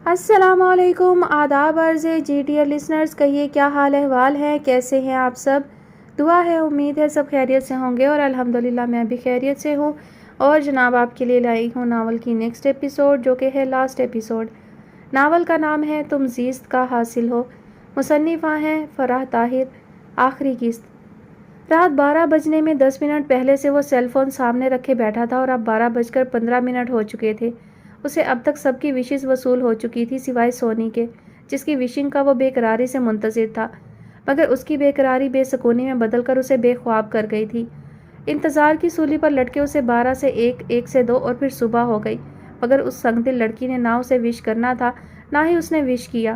السلام علیکم، آداب عرض جی ڈیئر لسنرز، کہیے کیا حال احوال ہے، کیسے ہیں آپ سب؟ دعا ہے، امید ہے سب خیریت سے ہوں گے اور الحمدللہ میں بھی خیریت سے ہوں۔ اور جناب آپ کے لیے لائی ہوں ناول کی نیکسٹ ایپیسوڈ، جو کہ ہے لاسٹ ایپیسوڈ۔ ناول کا نام ہے تم زیست کا حاصل ہو، مصنفہ ہیں فرح طاہر۔ آخری قسط۔ رات 12 بجنے میں 10 منٹ پہلے سے وہ سیل فون سامنے رکھے بیٹھا تھا اور اب 12:15 ہو چکے تھے۔ اسے اب تک سب کی وشز وصول ہو چکی تھی سوائے سونی کے، جس کی وشنگ کا وہ بے قراری سے منتظر تھا، مگر اس کی بے قراری بے سکونی میں بدل کر اسے بے خواب کر گئی تھی۔ انتظار کی سولی پر لٹکے اسے 12 سے 1، 1 سے 2 اور پھر صبح ہو گئی، مگر اس سنگ دل لڑکی نے نہ اسے وش کرنا تھا، نہ ہی اس نے وش کیا۔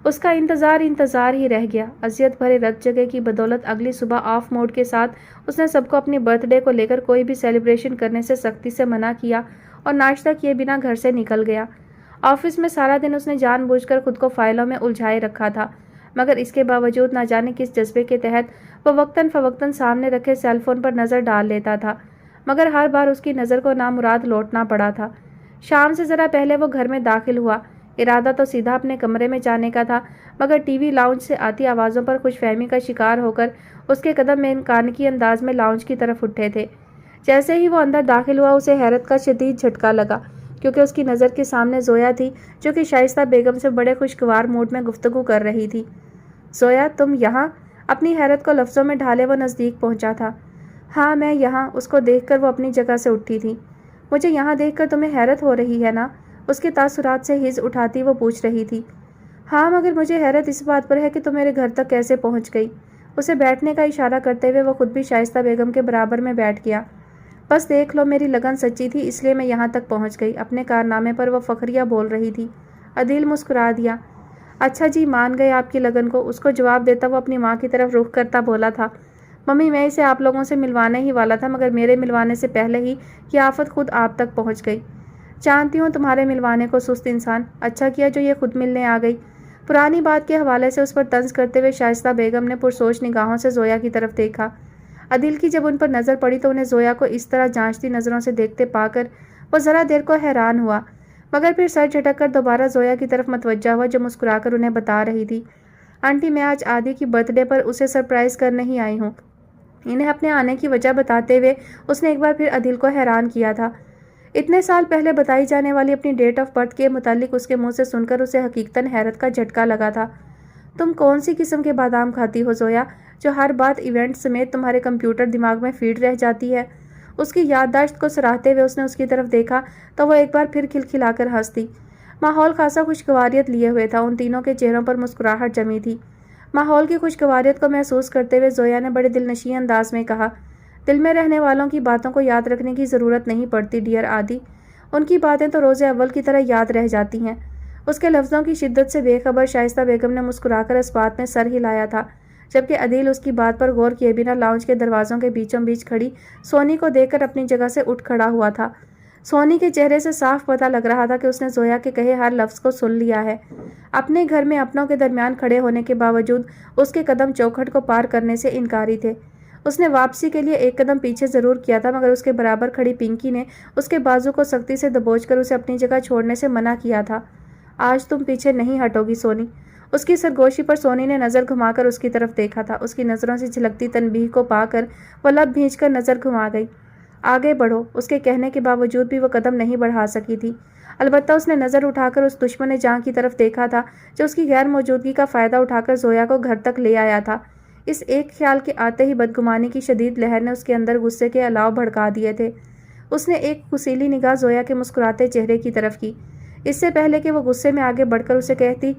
اس کا انتظار ہی رہ گیا۔ اذیت بھرے رت جگہ کی بدولت اگلی صبح آف موڈ کے ساتھ اس نے سب کو اپنی برتھ ڈے کو لے کر کوئی بھی سیلیبریشن کرنے سے سختی سے منع کیا اور ناشتہ کیے بنا گھر سے نکل گیا۔ آفس میں سارا دن اس نے جان بوجھ کر خود کو فائلوں میں الجھائے رکھا تھا، مگر اس کے باوجود نہ جانے کس جذبے کے تحت وہ وقتاً فوقتاً سامنے رکھے سیل فون پر نظر ڈال لیتا تھا، مگر ہر بار اس کی نظر کو نامراد لوٹنا پڑا تھا۔ شام سے ذرا پہلے وہ گھر میں داخل ہوا۔ ارادہ تو سیدھا اپنے کمرے میں جانے کا تھا، مگر ٹی وی لاؤنج سے آتی آوازوں پر خوش فہمی کا شکار ہو کر اس کے قدم میں امکانکی انداز میں لاؤنج کی طرف اٹھے تھے۔ جیسے ہی وہ اندر داخل ہوا اسے حیرت کا شدید جھٹکا لگا، کیونکہ اس کی نظر کے سامنے زویا تھی، جو کہ شائستہ بیگم سے بڑے خوشگوار موڈ میں گفتگو کر رہی تھی۔ زویا، تم یہاں؟ اپنی حیرت کو لفظوں میں ڈھالے وہ نزدیک پہنچا تھا۔ ہاں میں یہاں۔ اس کو دیکھ کر وہ اپنی جگہ سے اٹھی تھی۔ مجھے یہاں دیکھ کر تمہیں حیرت ہو رہی ہے نا؟ اس کے تاثرات سے ہز اٹھاتی وہ پوچھ رہی تھی۔ ہاں، مگر مجھے حیرت اس بات پر ہے کہ تم میرے گھر تک کیسے پہنچ گئی؟ اسے بیٹھنے کا اشارہ کرتے ہوئے وہ خود بھی شائستہ بیگم کے برابر میں بیٹھ گیا۔ بس دیکھ لو، میری لگن سچی تھی، اس لیے میں یہاں تک پہنچ گئی۔ اپنے کارنامے پر وہ فخریہ بول رہی تھی۔ عدیل مسکرا دیا۔ اچھا جی، مان گئے آپ کی لگن کو۔ اس کو جواب دیتا وہ اپنی ماں کی طرف رخ کرتا بولا تھا۔ ممی، میں اسے آپ لوگوں سے ملوانے ہی والا تھا، مگر میرے ملوانے سے پہلے ہی یہ آفت خود آپ تک پہنچ گئی۔ جانتی ہوں تمہارے ملوانے کو، سست انسان۔ اچھا کیا جو یہ خود ملنے آ گئی۔ پرانی بات کے حوالے سے اس پر طنز کرتے ہوئے شائستہ بیگم نے پرسوچ نگاہوں سے زویا کی طرف دیکھا۔ عدیل کی جب ان پر نظر پڑی تو انہیں زویا کو اس طرح جانچتی نظروں سے دیکھتے پا کر وہ ذرا دیر کو حیران ہوا، مگر پھر سر جھٹک کر دوبارہ زویا کی طرف متوجہ ہوا، جو مسکرا کر انہیں بتا رہی تھی۔ آنٹی، میں آج آدی کی برتھ ڈے پر اسے سرپرائز کرنے ہی آئی ہوں۔ انہیں اپنے آنے کی وجہ بتاتے ہوئے اس نے ایک بار پھر عدیل کو حیران کیا تھا۔ اتنے سال پہلے بتائی جانے والی اپنی ڈیٹ آف برتھ کے متعلق اس کے منہ سے سن کر اسے حقیقتاً حیرت کا جھٹکا لگا تھا۔ تم کون سی قسم کے بادام کھاتی ہو زویا، جو ہر بات ایونٹ سمیت تمہارے کمپیوٹر دماغ میں فیڈ رہ جاتی ہے؟ اس کی یادداشت کو سراہتے ہوئے اس نے اس کی طرف دیکھا تو وہ ایک بار پھر کھلکھلا کر ہنس دی۔ ماحول خاصا خوشگواریت لیے ہوئے تھا، ان تینوں کے چہروں پر مسکراہٹ جمی تھی۔ ماحول کی خوشگواریت کو محسوس کرتے ہوئے زویا نے بڑے دل نشیں انداز میں کہا، دل میں رہنے والوں کی باتوں کو یاد رکھنے کی ضرورت نہیں پڑتی ڈیئر آدی، ان کی باتیں تو روز اول کی طرح یاد رہ جاتی ہیں۔ اس کے لفظوں کی شدت سے بے خبر شائستہ بیگم نے مسکرا کر اس بات میں سر ہلایا تھا، جبکہ عدیل اس کی بات پر غور کیے بنا لاؤنج کے دروازوں کے بیچوں بیچ کھڑی سونی کو دیکھ کر اپنی جگہ سے اٹھ کھڑا ہوا تھا۔ سونی کے چہرے سے صاف پتہ لگ رہا تھا کہ اس نے زویا کے کہے ہر لفظ کو سن لیا ہے۔ اپنے گھر میں اپنوں کے درمیان کھڑے ہونے کے باوجود اس کے قدم چوکھٹ کو پار کرنے سے انکاری تھے۔ اس نے واپسی کے لیے ایک قدم پیچھے ضرور کیا تھا، مگر اس کے برابر کھڑی پنکی نے اس کے بازو کو سختی سے دبوچ کر اسے اپنی جگہ چھوڑنے سے منع کیا تھا۔ آج تم پیچھے نہیں ہٹو گی سونی؟ اس کی سرگوشی پر سونی نے نظر گھما کر اس کی طرف دیکھا تھا۔ اس کی نظروں سے جھلکتی تنبیہ کو پا کر وہ لب بھینچ کر نظر گھما گئی۔ آگے بڑھو، اس کے کہنے کے باوجود بھی وہ قدم نہیں بڑھا سکی تھی۔ البتہ اس نے نظر اٹھا کر اس دشمن جاں کی طرف دیکھا تھا، جو اس کی غیر موجودگی کا فائدہ اٹھا کر زویا کو گھر تک لے آیا تھا۔ اس ایک خیال کے آتے ہی بدگمانی کی شدید لہر نے اس کے اندر غصے کے الاؤ بھڑکا دیے تھے۔ اس نے ایک کسیلی نگاہ زویا کے مسکراتے چہرے کی طرف کی۔ اس سے پہلے کہ وہ غصے میں آگے بڑھ کر اسے کہتی،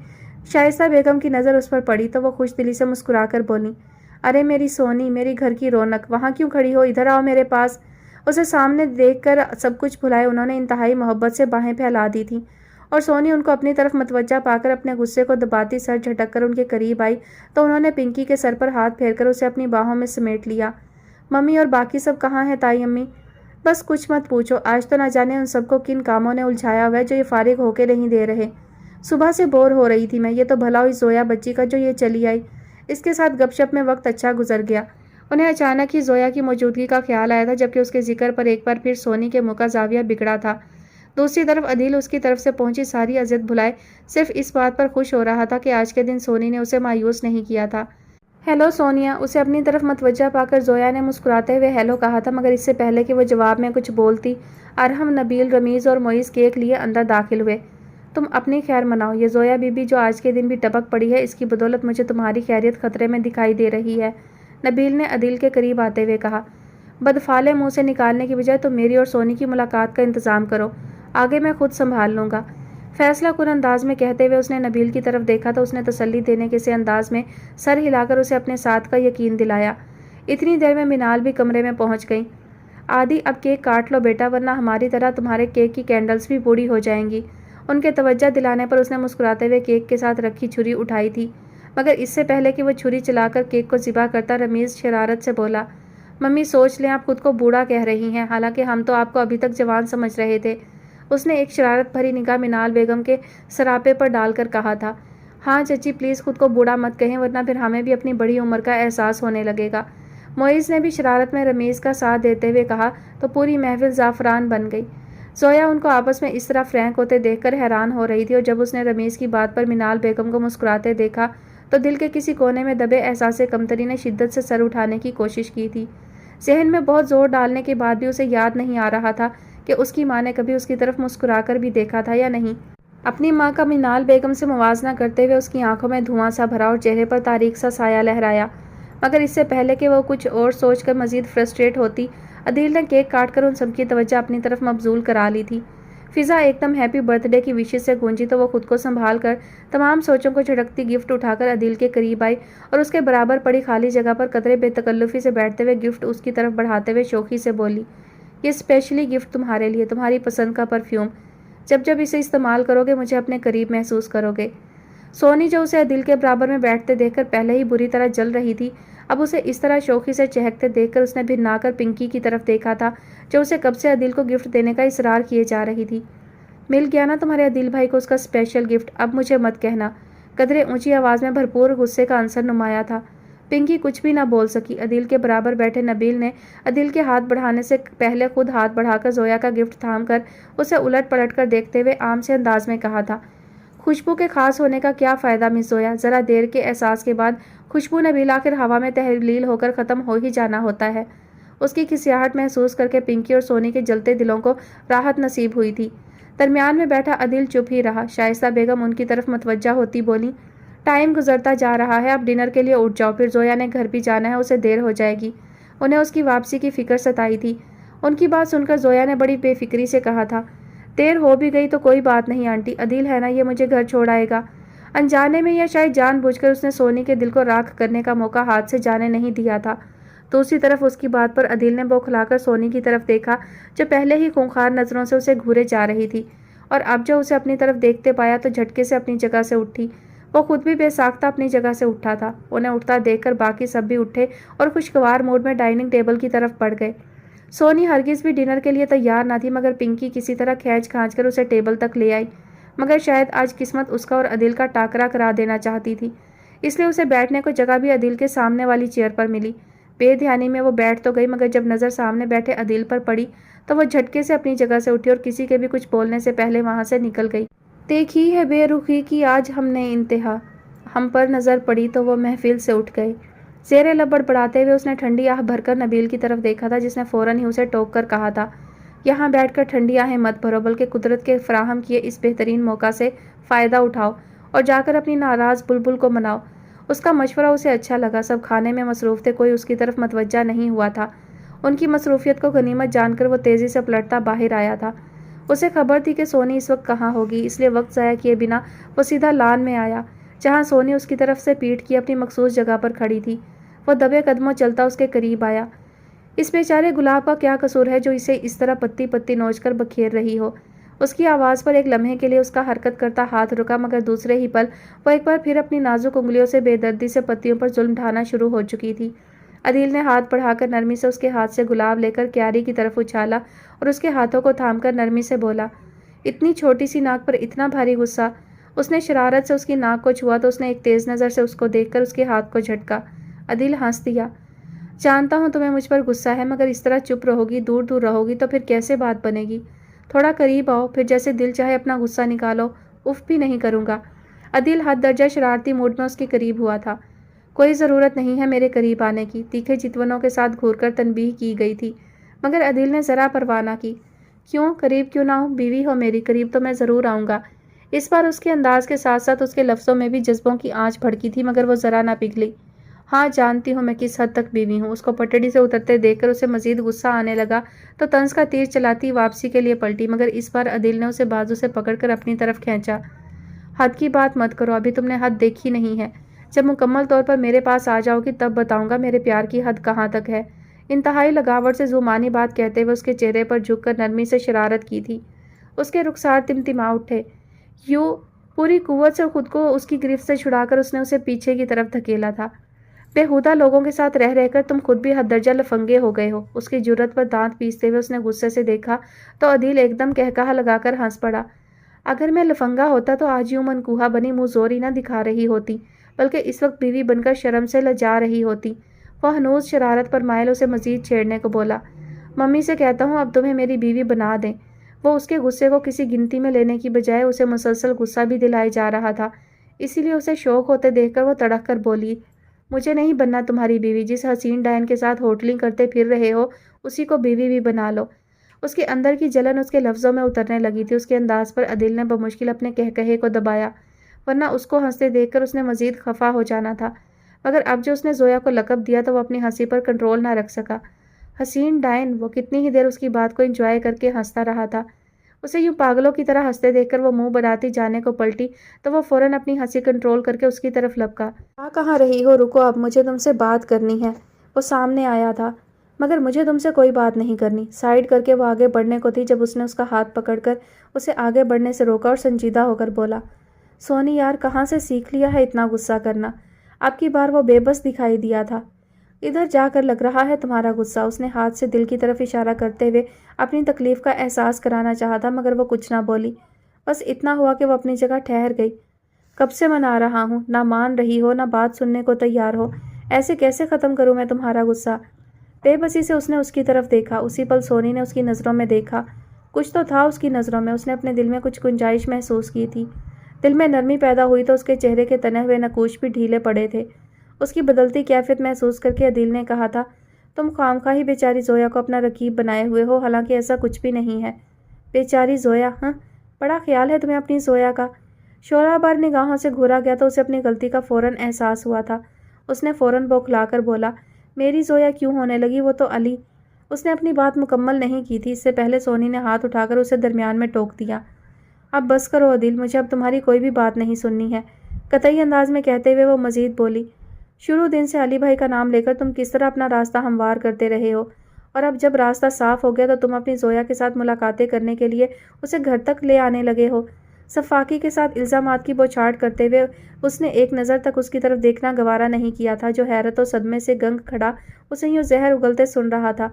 شائستہ بیگم کی نظر اس پر پڑی تو وہ خوش دلی سے مسکرا کر بولی، ارے میری سونی، میری گھر کی رونق، وہاں کیوں کھڑی ہو؟ ادھر آؤ میرے پاس۔ اسے سامنے دیکھ کر سب کچھ بھلائے انہوں نے انتہائی محبت سے باہیں پھیلا دی تھیں، اور سونی ان کو اپنی طرف متوجہ پا کر اپنے غصے کو دباتی سر جھٹک کر ان کے قریب آئی تو انہوں نے پنکی کے سر پر ہاتھ پھیر کر اسے اپنی باہوں میں سمیٹ لیا۔ ممی اور باقی سب کہاں ہیں تائی امی؟ بس کچھ مت پوچھو، آج تو نہ جانے ان سب کو کن کاموں نے الجھایا ہوا ہے جو یہ فارغ ہو کے نہیں دے رہے۔ صبح سے بور ہو رہی تھی میں، یہ تو بھلا ہوئی زویا بچی کا جو یہ چلی آئی، اس کے ساتھ گپ شپ میں وقت اچھا گزر گیا۔ انہیں اچانک ہی زویا کی موجودگی کا خیال آیا تھا، جبکہ اس کے ذکر پر ایک بار پھر سونی کے منہ کا زاویہ بگڑا تھا۔ دوسری طرف عدیل اس کی طرف سے پہنچی ساری اذیت بھلائے صرف اس بات پر خوش ہو رہا تھا کہ آج کے دن سونی نے اسے مایوس نہیں کیا تھا۔ ہیلو سونیا، اسے اپنی طرف متوجہ پا کر زویا نے مسکراتے ہوئے ہیلو کہا تھا، مگر اس سے پہلے کہ وہ جواب میں کچھ بولتی، ارحم، نبیل، رمیز اور معیز کیک لیے اندر داخل ہوئے۔ تم اپنی خیر مناؤ، یہ زویا بی بی جو آج کے دن بھی ٹپک پڑی ہے، اس کی بدولت مجھے تمہاری خیریت خطرے میں دکھائی دے رہی ہے، نبیل نے عدیل کے قریب آتے ہوئے کہا۔ بدفعلے منہ سے نکالنے کی بجائے تم میری اور سونی کی ملاقات کا انتظام کرو، آگے میں خود سنبھال لوں گا، فیصلہ کن انداز میں کہتے ہوئے اس نے نبیل کی طرف دیکھا تو اس نے تسلی دینے کے سے انداز میں سر ہلا کر اسے اپنے ساتھ کا یقین دلایا۔ اتنی دیر میں منال بھی کمرے میں پہنچ گئی۔ آدی، اب کیک کاٹ لو بیٹا، ورنہ ہماری طرح تمہارے کیک کی کینڈلز بھی بوڑھی ہو جائیں گی۔ ان کے توجہ دلانے پر اس نے مسکراتے ہوئے کیک کے ساتھ رکھی چھری اٹھائی تھی، مگر اس سے پہلے کہ وہ چھری چلا کر کیک کو ذبح کرتا، رمیز شرارت سے بولا، ممی سوچ لیں، آپ خود کو بوڑھا کہہ رہی ہیں، حالانکہ ہم تو آپ کو ابھی تک جوان سمجھ رہے تھے۔ اس نے ایک شرارت بھری نگاہ منال بیگم کے سراپے پر ڈال کر کہا تھا۔ ہاں چچی، پلیز خود کو بوڑھا مت کہیں، ورنہ پھر ہمیں بھی اپنی بڑی عمر کا احساس ہونے لگے گا۔ معیز نے بھی شرارت میں رمیز کا ساتھ دیتے ہوئے کہا تو پوری محفل زعفران بن گئی۔ زویا ان کو آپس میں اس طرح فرینک ہوتے دیکھ کر حیران ہو رہی تھی، اور جب اس نے رمیز کی بات پر منال بیگم کو مسکراتے دیکھا تو دل کے کسی کونے میں دبے احساس کمتری نے شدت سے سر اٹھانے کی کوشش کی تھی۔ ذہن میں بہت زور ڈالنے کے بعد بھی اسے یاد نہیں آ رہا تھا کہ اس کی ماں نے کبھی اس کی طرف مسکرا کر بھی دیکھا تھا یا نہیں۔ اپنی ماں کا منال بیگم سے موازنہ کرتے ہوئے اس کی آنکھوں میں دھواں سا بھرا اور چہرے پر تاریک سا سایہ لہرایا، مگر اس سے پہلے کہ وہ کچھ اور سوچ کر مزید فرسٹریٹ ہوتی، عدیل نے کیک کاٹ کر ان سب کی توجہ اپنی طرف مبذول کرا لی تھی۔ فضا ایک دم ہیپی برتھ ڈے کی وشز سے گونجی تو وہ خود کو سنبھال کر تمام سوچوں کو جھٹکتی گفٹ اٹھا کر عدیل کے قریب آئی اور اس کے برابر پڑی خالی جگہ پر قدرے بے تکلفی سے بیٹھتے ہوئے گفٹ اس کی طرف بڑھاتے ہوئے شوخی سے بولی، یہ اسپیشلی گفٹ تمہارے لیے، تمہاری پسند کا پرفیوم، جب جب اسے استعمال کرو گے مجھے اپنے قریب محسوس کرو گے۔ سونی جو اسے عدیل کے برابر میں بیٹھتے دیکھ کر پہلے ہی بری طرح جل رہی تھی، اب اسے اس طرح شوخی سے چہکتے دیکھ کر اس نے بھرنا کر پنکی کی طرف دیکھا تھا، جو اسے کب سے عدیل کو گفٹ دینے کا اصرار کیے جا رہی تھی۔ مل گیا نا تمہارے عدیل بھائی کو اس کا اسپیشل گفٹ، اب مجھے مت کہنا، قدرے اونچی آواز میں بھرپور غصے کا عنصر نمایاں تھا۔ پنکی کچھ بھی نہ بول سکی۔ عدیل کے برابر بیٹھے نبیل نے عدیل کے ہاتھ بڑھانے سے پہلے خود ہاتھ بڑھا کر زویا کا گفٹ تھام کر اسے الٹ پلٹ کر دیکھتے ہوئے عام سے انداز میں کہا تھا، خوشبو کے خاص ہونے کا کیا فائدہ مس زویا، ذرا دیر کے احساس کے بعد خوشبو نبیل آخر ہوا میں تحلیل ہو کر ختم ہو ہی جانا ہوتا ہے۔ اس کی کھسیاہٹ محسوس کر کے پنکی اور سونی کے جلتے دلوں کو راحت نصیب ہوئی تھی۔ درمیان میں بیٹھا عدیل چپ ہی رہا۔ شائستہ بیگم ان کی طرف متوجہ ہوتی بولی، ٹائم گزرتا جا رہا ہے، اب ڈنر کے لیے اٹھ جاؤ، پھر زویا نے گھر بھی جانا ہے، اسے دیر ہو جائے گی۔ انہیں اس کی واپسی کی فکر ستائی تھی۔ ان کی بات سن کر زویا نے بڑی بے فکری سے کہا تھا، دیر ہو بھی گئی تو کوئی بات نہیں آنٹی، عدیل ہے نا، یہ مجھے گھر چھوڑ آئے گا۔ انجانے میں یا شاید جان بوجھ کر اس نے سونی کے دل کو راکھ کرنے کا موقع ہاتھ سے جانے نہیں دیا تھا۔ دوسری طرف اس کی بات پر عدیل نے بوکھلا کر سونی کی طرف دیکھا، جو پہلے ہی خونخوار نظروں سے اسے گھورے جا رہی تھی، اور اب جو اسے اپنی طرف دیکھتے پایا تو جھٹکے سے اپنی جگہ سے اٹھی۔ وہ خود بھی بے ساختہ اپنی جگہ سے اٹھا تھا۔ انہیں اٹھتا دیکھ کر باقی سب بھی اٹھے اور خوشگوار موڈ میں ڈائننگ ٹیبل کی طرف بڑھ گئے۔ سونی ہرگز بھی ڈنر کے لیے تیار نہ تھی، مگر پنکی کسی طرح کھینچ کھانچ کر اسے ٹیبل تک لے آئی، مگر شاید آج قسمت اس کا اور عدیل کا ٹاکرا کرا دینا چاہتی تھی، اس لیے اسے بیٹھنے کو جگہ بھی عدیل کے سامنے والی چیئر پر ملی۔ بے دھیانی میں وہ بیٹھ تو گئی، مگر جب نظر سامنے بیٹھے عدیل پر پڑی تو وہ جھٹکے سے اپنی جگہ سے اٹھی اور کسی کے بھی کچھ بولنے سے پہلے وہاں سے نکل گئی۔ دیکھی ہے بے رخی کی آج ہم نے انتہا، ہم پر نظر پڑی تو وہ محفل سے اٹھ گئے۔ زیر لب بڑبڑاتے ہوئے اس نے ٹھنڈی آہ بھر کر نبیل کی طرف دیکھا تھا، جس نے فوراً ہی اسے ٹوک کر کہا تھا، یہاں بیٹھ کر ٹھنڈی آہیں مت بھرو، بلکہ قدرت کے فراہم کیے اس بہترین موقع سے فائدہ اٹھاؤ اور جا کر اپنی ناراض بلبل کو مناؤ۔ اس کا مشورہ اسے اچھا لگا۔ سب کھانے میں مصروف تھے، کوئی اس کی طرف متوجہ نہیں ہوا تھا۔ ان کی مصروفیت کو غنیمت جان کر وہ تیزی سے پلٹتا باہر آیا تھا۔ اسے خبر تھی کہ سونی اس وقت کہاں ہوگی، اس لیے وقت ضائع کیے بنا وہ سیدھا لان میں آیا، جہاں سونی اس کی طرف سے پیٹھ کی اپنی مخصوص جگہ پر کھڑی تھی۔ وہ دبے قدموں چلتا اس کے قریب آیا۔ اس بیچارے گلاب کا کیا قصور ہے جو اسے اس طرح پتی پتی نوچ کر بکھیر رہی ہو؟ اس کی آواز پر ایک لمحے کے لیے اس کا حرکت کرتا ہاتھ رکا، مگر دوسرے ہی پل وہ ایک بار پھر اپنی نازک انگلیوں سے بے دردی سے پتیوں پر ظلم ڈھانا شروع ہو چکی تھی۔ عدیل نے ہاتھ بڑھا کر نرمی سے اس کے ہاتھ سے گلاب لے کر کیاری کی طرف اچھالا اور اس کے ہاتھوں کو تھام کر نرمی سے بولا، اتنی چھوٹی سی ناک پر اتنا بھاری غصہ۔ اس نے شرارت سے اس کی ناک کو چھوا تو اس نے ایک تیز نظر سے اس کو دیکھ کر اس کے ہاتھ کو جھٹکا۔ عدیل ہنس دیا، جانتا ہوں تمہیں مجھ پر غصہ ہے، مگر اس طرح چپ رہو گی، دور دور رہو گی تو پھر کیسے بات بنے گی؟ تھوڑا قریب آؤ، پھر جیسے دل چاہے اپنا غصہ نکالو، اف بھی نہیں کروں گا۔ عدیل حد درجہ شرارتی موڈ میں اس کے قریب ہوا تھا۔ کوئی ضرورت نہیں ہے میرے قریب آنے کی، تیکھے چتونوں کے ساتھ گھور کر تنبیہ کی گئی تھی، مگر عدیل نے ذرا پرواہ نہ کی۔ کیوں قریب کیوں نہ ہوں، بیوی ہو میری، قریب تو میں ضرور آؤں گا۔ اس بار اس کے انداز کے ساتھ ساتھ اس کے لفظوں میں بھی جذبوں کی آنچ بھڑکی تھی، مگر وہ ذرا نہ پگھلی۔ ہاں جانتی ہوں میں کس حد تک بیوی ہوں۔ اس کو پٹڑی سے اترتے دیکھ کر اسے مزید غصہ آنے لگا تو طنز کا تیر چلاتی واپسی کے لیے پلٹی، مگر اس بار عدیل نے اسے بازو سے پکڑ کر اپنی طرف کھینچا۔ حد کی بات مت کرو، ابھی تم نے حد دیکھی نہیں ہے۔ جب مکمل طور پر میرے پاس آ جاؤ گی تب بتاؤں گا میرے پیار کی حد کہاں تک ہے۔ انتہائی لگاوٹ سے زومانی بات کہتے ہوئے اس کے چہرے پر جھک کر نرمی سے شرارت کی تھی۔ اس کے رخسار تمتما اٹھے۔ یوں پوری قوت سے خود کو اس کی گرفت سے چھڑا کر اس نے اسے پیچھے کی طرف دھکیلا تھا۔ بےہودہ لوگوں کے ساتھ رہ رہ کر تم خود بھی حد درجہ لفنگے ہو گئے ہو۔ اس کی جرأت پر دانت پیستے ہوئے اس نے غصے سے دیکھا تو عدیل ایک دم قہقہا لگا کر ہنس پڑا۔ اگر میں لفنگا ہوتا تو آج یوں منقوہا بنی منہ زوری نہ دکھا رہی ہوتی، بلکہ اس وقت بیوی بن کر شرم سے لجا رہی ہوتی۔ وہ ہنوز شرارت پر مائل اسے مزید چھیڑنے کو بولا۔ ممی سے کہتا ہوں اب تمہیں میری بیوی بنا دیں۔ وہ اس کے غصے کو کسی گنتی میں لینے کی بجائے اسے مسلسل غصہ بھی دلائے جا رہا تھا، اسی لیے اسے شوق ہوتے دیکھ کر وہ تڑک کر بولی، مجھے نہیں بننا تمہاری بیوی، جس حسین ڈائن کے ساتھ ہوٹلنگ کرتے پھر رہے ہو اسی کو بیوی بھی بنا لو۔ اس کے اندر کی جلن اس کے لفظوں میں اترنے لگی تھی۔ اس کے انداز پر عدیل نے بمشکل اپنے کہے کو دبایا، ورنہ اس کو ہنستے دیکھ کر اس نے مزید خفا ہو جانا تھا، مگر اب جو اس نے زویا کو لقب دیا تو وہ اپنی ہنسی پر کنٹرول نہ رکھ سکا۔ حسین ڈائن، وہ کتنی ہی دیر اس کی بات کو انجوائے کر کے ہنستا رہا تھا۔ اسے یوں پاگلوں کی طرح ہنستے دیکھ کر وہ منہ بناتی جانے کو پلٹی تو وہ فوراً اپنی ہنسی کنٹرول کر کے اس کی طرف لپکا۔ کہاں رہی ہو، رکو، اب مجھے تم سے بات کرنی ہے۔ وہ سامنے آیا تھا، مگر مجھے تم سے کوئی بات نہیں کرنی۔ سائڈ کر کے وہ آگے بڑھنے کو تھی جب اس نے اس کا ہاتھ پکڑ کر اسے آگے بڑھنے سے روکا اور سنجیدہ ہو کر بولا، سونی یار کہاں سے سیکھ لیا ہے اتنا غصہ کرنا؟ اب کی بار وہ بے بس دکھائی دیا تھا۔ ادھر جا کر لگ رہا ہے تمہارا غصہ۔ اس نے ہاتھ سے دل کی طرف اشارہ کرتے ہوئے اپنی تکلیف کا احساس کرانا چاہا تھا، مگر وہ کچھ نہ بولی۔ بس اتنا ہوا کہ وہ اپنی جگہ ٹھہر گئی۔ کب سے منا رہا ہوں، نہ مان رہی ہو، نہ بات سننے کو تیار ہو۔ ایسے کیسے ختم کروں میں تمہارا غصہ؟ بے بسی سے اس نے اس کی طرف دیکھا۔ اسی پل سونی نے اس کی نظروں میں دیکھا۔ کچھ تو تھا اس کی نظروں میں۔ اس نے اپنے دل میں کچھ گنجائش محسوس کی تھی۔ دل میں نرمی پیدا ہوئی تو اس کے چہرے کے تنے ہوئے نقوش بھی ڈھیلے پڑے تھے۔ اس کی بدلتی کیفیت محسوس کر کے عدیل نے کہا تھا، تم خواہ ہی بیچاری زویا کو اپنا رقیب بنائے ہوئے ہو، حالانکہ ایسا کچھ بھی نہیں ہے۔ بیچاری زویا، ہاں، بڑا خیال ہے تمہیں اپنی زویا کا۔ شعلہ بار نگاہوں سے گھورا گیا تو اسے اپنی غلطی کا فوراً احساس ہوا تھا۔ اس نے فوراً بوکھلا کر بولا، میری زویا کیوں ہونے لگی؟ وہ تو علی۔ اس نے اپنی بات مکمل نہیں کی تھی، اس سے پہلے سونی نے ہاتھ اٹھا کر اسے درمیان میں ٹوک دیا۔ اب بس کرو عدیل، مجھے اب تمہاری کوئی بھی بات نہیں سننی ہے، قطعی انداز میں کہتے ہوئے وہ مزید بولی، شروع دن سے علی بھائی کا نام لے کر تم کس طرح اپنا راستہ ہموار کرتے رہے ہو، اور اب جب راستہ صاف ہو گیا تو تم اپنی زویا کے ساتھ ملاقاتیں کرنے کے لیے اسے گھر تک لے آنے لگے ہو۔ صفاقی کے ساتھ الزامات کی بوچھاڑ کرتے ہوئے اس نے ایک نظر تک اس کی طرف دیکھنا گوارا نہیں کیا تھا، جو حیرت و صدمے سے گنگ کھڑا اسے یوں زہر اگلتے سن رہا تھا۔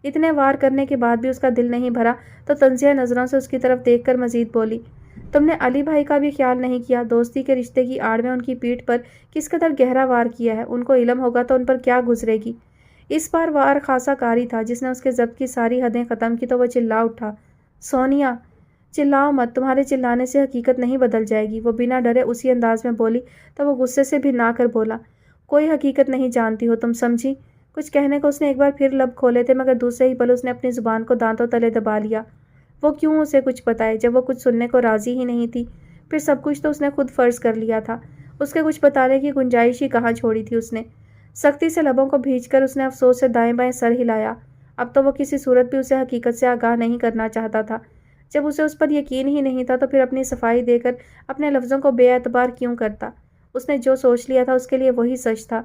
اتنے وار کرنے کے بعد بھی اس کا دل نہیں بھرا تو طنزیہ نظروں سے اس کی طرف دیکھ کر مزید بولی، تم نے علی بھائی کا بھی خیال نہیں کیا؟ دوستی کے رشتے کی آڑ میں ان کی پیٹھ پر کس قدر گہرا وار کیا ہے، ان کو علم ہوگا تو ان پر کیا گزرے گی۔ اس بار وار خاصا کاری تھا، جس نے اس کے ضبط کی ساری حدیں ختم کی تو وہ چلا اٹھا، سونیا چلاؤ مت، تمہارے چلانے سے حقیقت نہیں بدل جائے گی۔ وہ بنا ڈرے اسی انداز میں بولی تو وہ غصے سے بھنا کر بولا، کوئی حقیقت نہیں جانتی ہو تم، سمجھی؟ کچھ کہنے کو اس نے ایک بار پھر لب کھولے تھے، مگر دوسرے ہی پل اس نے اپنی زبان کو دانتوں تلے دبا لیا۔ وہ کیوں اسے کچھ بتائے جب وہ کچھ سننے کو راضی ہی نہیں تھی؟ پھر سب کچھ تو اس نے خود فرض کر لیا تھا، اس کے کچھ بتانے کی گنجائش ہی کہاں چھوڑی تھی اس نے؟ سختی سے لبوں کو بھینچ کر اس نے افسوس سے دائیں بائیں سر ہلایا۔ اب تو وہ کسی صورت بھی اسے حقیقت سے آگاہ نہیں کرنا چاہتا تھا۔ جب اسے اس پر یقین ہی نہیں تھا تو پھر اپنی صفائی دے کر اپنے لفظوں کو بے اعتبار کیوں کرتا؟ اس نے جو سوچ لیا تھا اس کے لیے وہی سچ تھا۔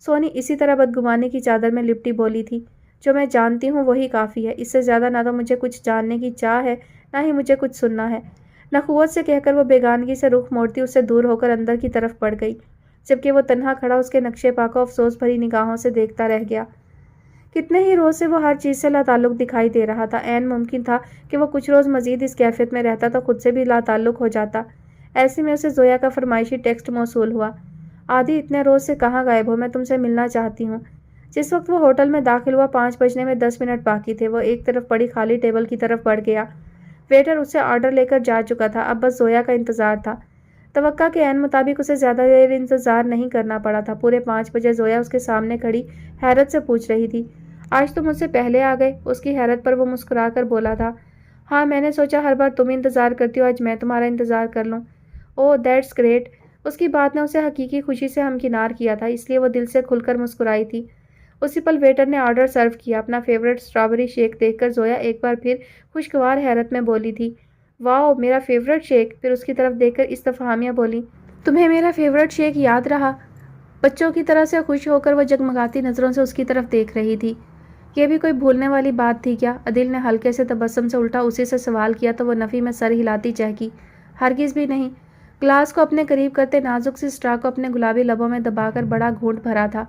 سونی اسی طرح بدگمانی کی چادر میں لپٹی بولی تھی، جو میں جانتی ہوں وہی کافی ہے، اس سے زیادہ نہ تو مجھے کچھ جاننے کی چاہ ہے نہ ہی مجھے کچھ سننا ہے۔ نخوت سے کہہ کر وہ بیگانگی سے رخ موڑتی اس سے دور ہو کر اندر کی طرف بڑھ گئی، جبکہ وہ تنہا کھڑا اس کے نقشے پا کو افسوس بھری نگاہوں سے دیکھتا رہ گیا۔ کتنے ہی روز سے وہ ہر چیز سے لا تعلق دکھائی دے رہا تھا، عین ممکن تھا کہ وہ کچھ روز مزید اس کیفیت میں رہتا تو خود سے بھی لا تعلق ہو جاتا۔ ایسے میں اسے زویا کا فرمائشی ٹیکسٹ موصول ہوا، آدھی اتنے روز سے کہاں غائب ہو، میں تم سے ملنا چاہتی ہوں۔ جس وقت وہ ہوٹل میں داخل ہوا 5 بجنے میں 10 منٹ باقی تھے۔ وہ ایک طرف پڑی خالی ٹیبل کی طرف بڑھ گیا۔ ویٹر اس سے آرڈر لے کر جا چکا تھا، اب بس زویا کا انتظار تھا۔ توقع کے عین مطابق اسے زیادہ دیر انتظار نہیں کرنا پڑا تھا۔ پورے 5 بجے زویا اس کے سامنے کھڑی حیرت سے پوچھ رہی تھی، آج تم مجھ سے پہلے آ گئے؟ اس کی حیرت پر وہ مسکرا کر بولا تھا، ہاں میں نے سوچا ہر بار تم انتظار کرتی ہو، آج میں تمہارا انتظار کر لوں۔ اوہ دیٹس گریٹ۔ اس کی بات نے اسے حقیقی خوشی سے ہمکنار کیا تھا، اس لیے وہ دل سے کھل کر مسکرائی تھی۔ اسی پل ویٹر نے آرڈر سرو کیا۔ اپنا فیورٹ اسٹرابیری شیک دیکھ کر زویا ایک بار پھر خوشگوار حیرت میں بولی تھی، واو میرا فیورٹ شیک۔ پھر اس کی طرف دیکھ کر استفہامیہ بولی، تمہیں میرا فیورٹ شیک یاد رہا؟ بچوں کی طرح سے خوش ہو کر وہ جگمگاتی نظروں سے اس کی طرف دیکھ رہی تھی۔ یہ بھی کوئی بھولنے والی بات تھی کیا؟ عدیل نے ہلکے سے تبسم سے الٹا اسی سے سوال کیا تو وہ نفی میں سر ہلاتی چہکی، ہرگز بھی نہیں۔ گلاس کو اپنے قریب کرتے نازک سی اسٹرا کو اپنے گلابی لبوں میں دبا کر بڑا گھونٹ بھرا تھا۔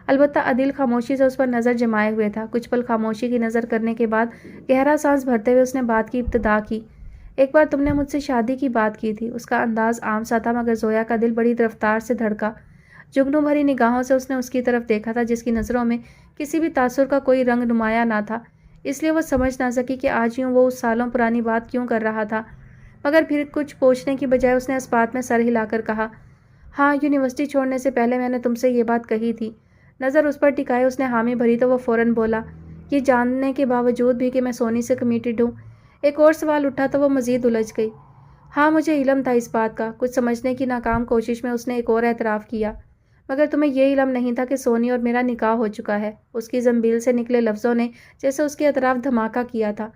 البتہ عدیل خاموشی سے اس پر نظر جمائے ہوئے تھا۔ کچھ پل خاموشی کی نظر کرنے کے بعد گہرا سانس بھرتے ہوئے اس نے بات کی ابتدا کی، ایک بار تم نے مجھ سے شادی کی بات کی تھی۔ اس کا انداز عام سا تھا مگر زویا کا دل بڑی رفتار سے دھڑکا۔ جگنو بھری نگاہوں سے اس نے اس کی طرف دیکھا تھا، جس کی نظروں میں کسی بھی تاثر کا کوئی رنگ نمایاں نہ تھا، اس لیے وہ سمجھ نہ سکی کہ آج یوں وہ اس سالوں پرانی بات کیوں کر رہا تھا۔ مگر پھر کچھ پوچھنے کی بجائے اس نے اس بات میں سر ہلا کر کہا، ہاں یونیورسٹی چھوڑنے سے پہلے میں نے تم سے یہ بات کہی تھی۔ نظر اس پر ٹکائے اس نے حامی بھری تو وہ فوراً بولا، یہ جاننے کے باوجود بھی کہ میں سونی سے کمیٹڈ ہوں۔ ایک اور سوال اٹھا تو وہ مزید الجھ گئی۔ ہاں مجھے علم تھا اس بات کا۔ کچھ سمجھنے کی ناکام کوشش میں اس نے ایک اور اعتراف کیا، مگر تمہیں یہ علم نہیں تھا کہ سونی اور میرا نکاح ہو چکا ہے۔ اس کی زنبیل سے نکلے لفظوں نے جیسے اس کے اطراف دھماکہ کیا تھا۔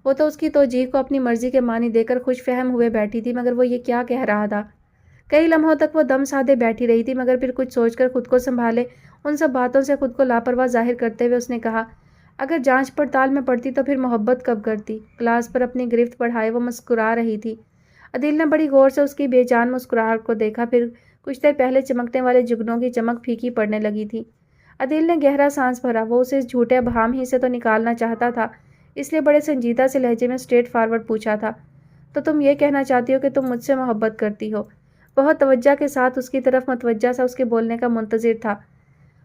وہ تو اس کی توجیہ کو اپنی مرضی کے معنی دے کر خوش فہم ہوئے بیٹھی تھی، مگر وہ یہ کیا کہہ رہا تھا؟ کئی لمحوں تک وہ دم سادے بیٹھی رہی تھی، مگر پھر کچھ سوچ کر خود کو سنبھالے ان سب باتوں سے خود کو لاپرواہ ظاہر کرتے ہوئے اس نے کہا، اگر جانچ پڑتال میں پڑتی تو پھر محبت کب کرتی؟ گلاس پر اپنی گرفت بڑھائے وہ مسکرا رہی تھی۔ عدیل نے بڑی غور سے اس کی بے جان مسکراہٹ کو دیکھا، پھر کچھ دیر پہلے چمکنے والے جگنوں کی چمک پھیکی پڑنے لگی تھی۔ عدیل نے گہرا سانس بھرا۔ وہ اسے اس جھوٹے ابہام ہی سے تو نکالنا چاہتا تھا، اس لیے بڑے سنجیدہ سے لہجے میں اسٹریٹ فارورڈ پوچھا تھا، تو تم یہ کہنا چاہتی ہو کہ تم مجھ سے محبت کرتی ہو؟ بہت توجہ کے ساتھ اس کی طرف متوجہ سا اس کے بولنے کا منتظر تھا۔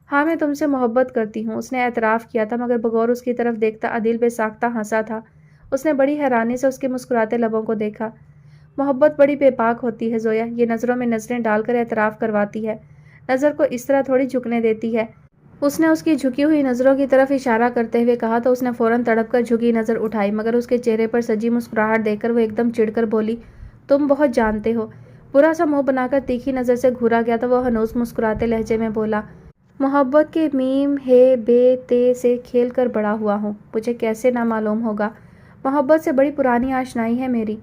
ہاں میں تم سے محبت کرتی ہوں، اس نے اعتراف کیا تھا، مگر بغور اس کی طرف دیکھتا عدیل بے ساختہ ہنسا تھا۔ اس نے بڑی حیرانی سے اس کے مسکراتے لبوں کو دیکھا۔ محبت بڑی بے باک ہوتی ہے زویا، یہ نظروں میں نظریں ڈال کر اعتراف کرواتی ہے، نظر کو اس طرح تھوڑی جھکنے دیتی ہے۔ اس نے اس کی جھکی ہوئی نظروں کی طرف اشارہ کرتے ہوئے کہا تو اس نے فوراً تڑپ کر جھکی نظر اٹھائی، مگر اس کے چہرے پر سجی مسکراہٹ دیکھ کر وہ ایک دم چڑ کر بولی، تم بہت جانتے ہو۔ برا سا منہ بنا کر تیکھی نظر سے گھورا گیا تو وہ ہنوز مسکراتے لہجے میں بولا، محبت کے میم ہے بے تے سے کھیل کر بڑا ہوا ہوں، مجھے کیسے نہ معلوم ہوگا۔ محبت سے بڑی پرانی آشنائی ہے میری۔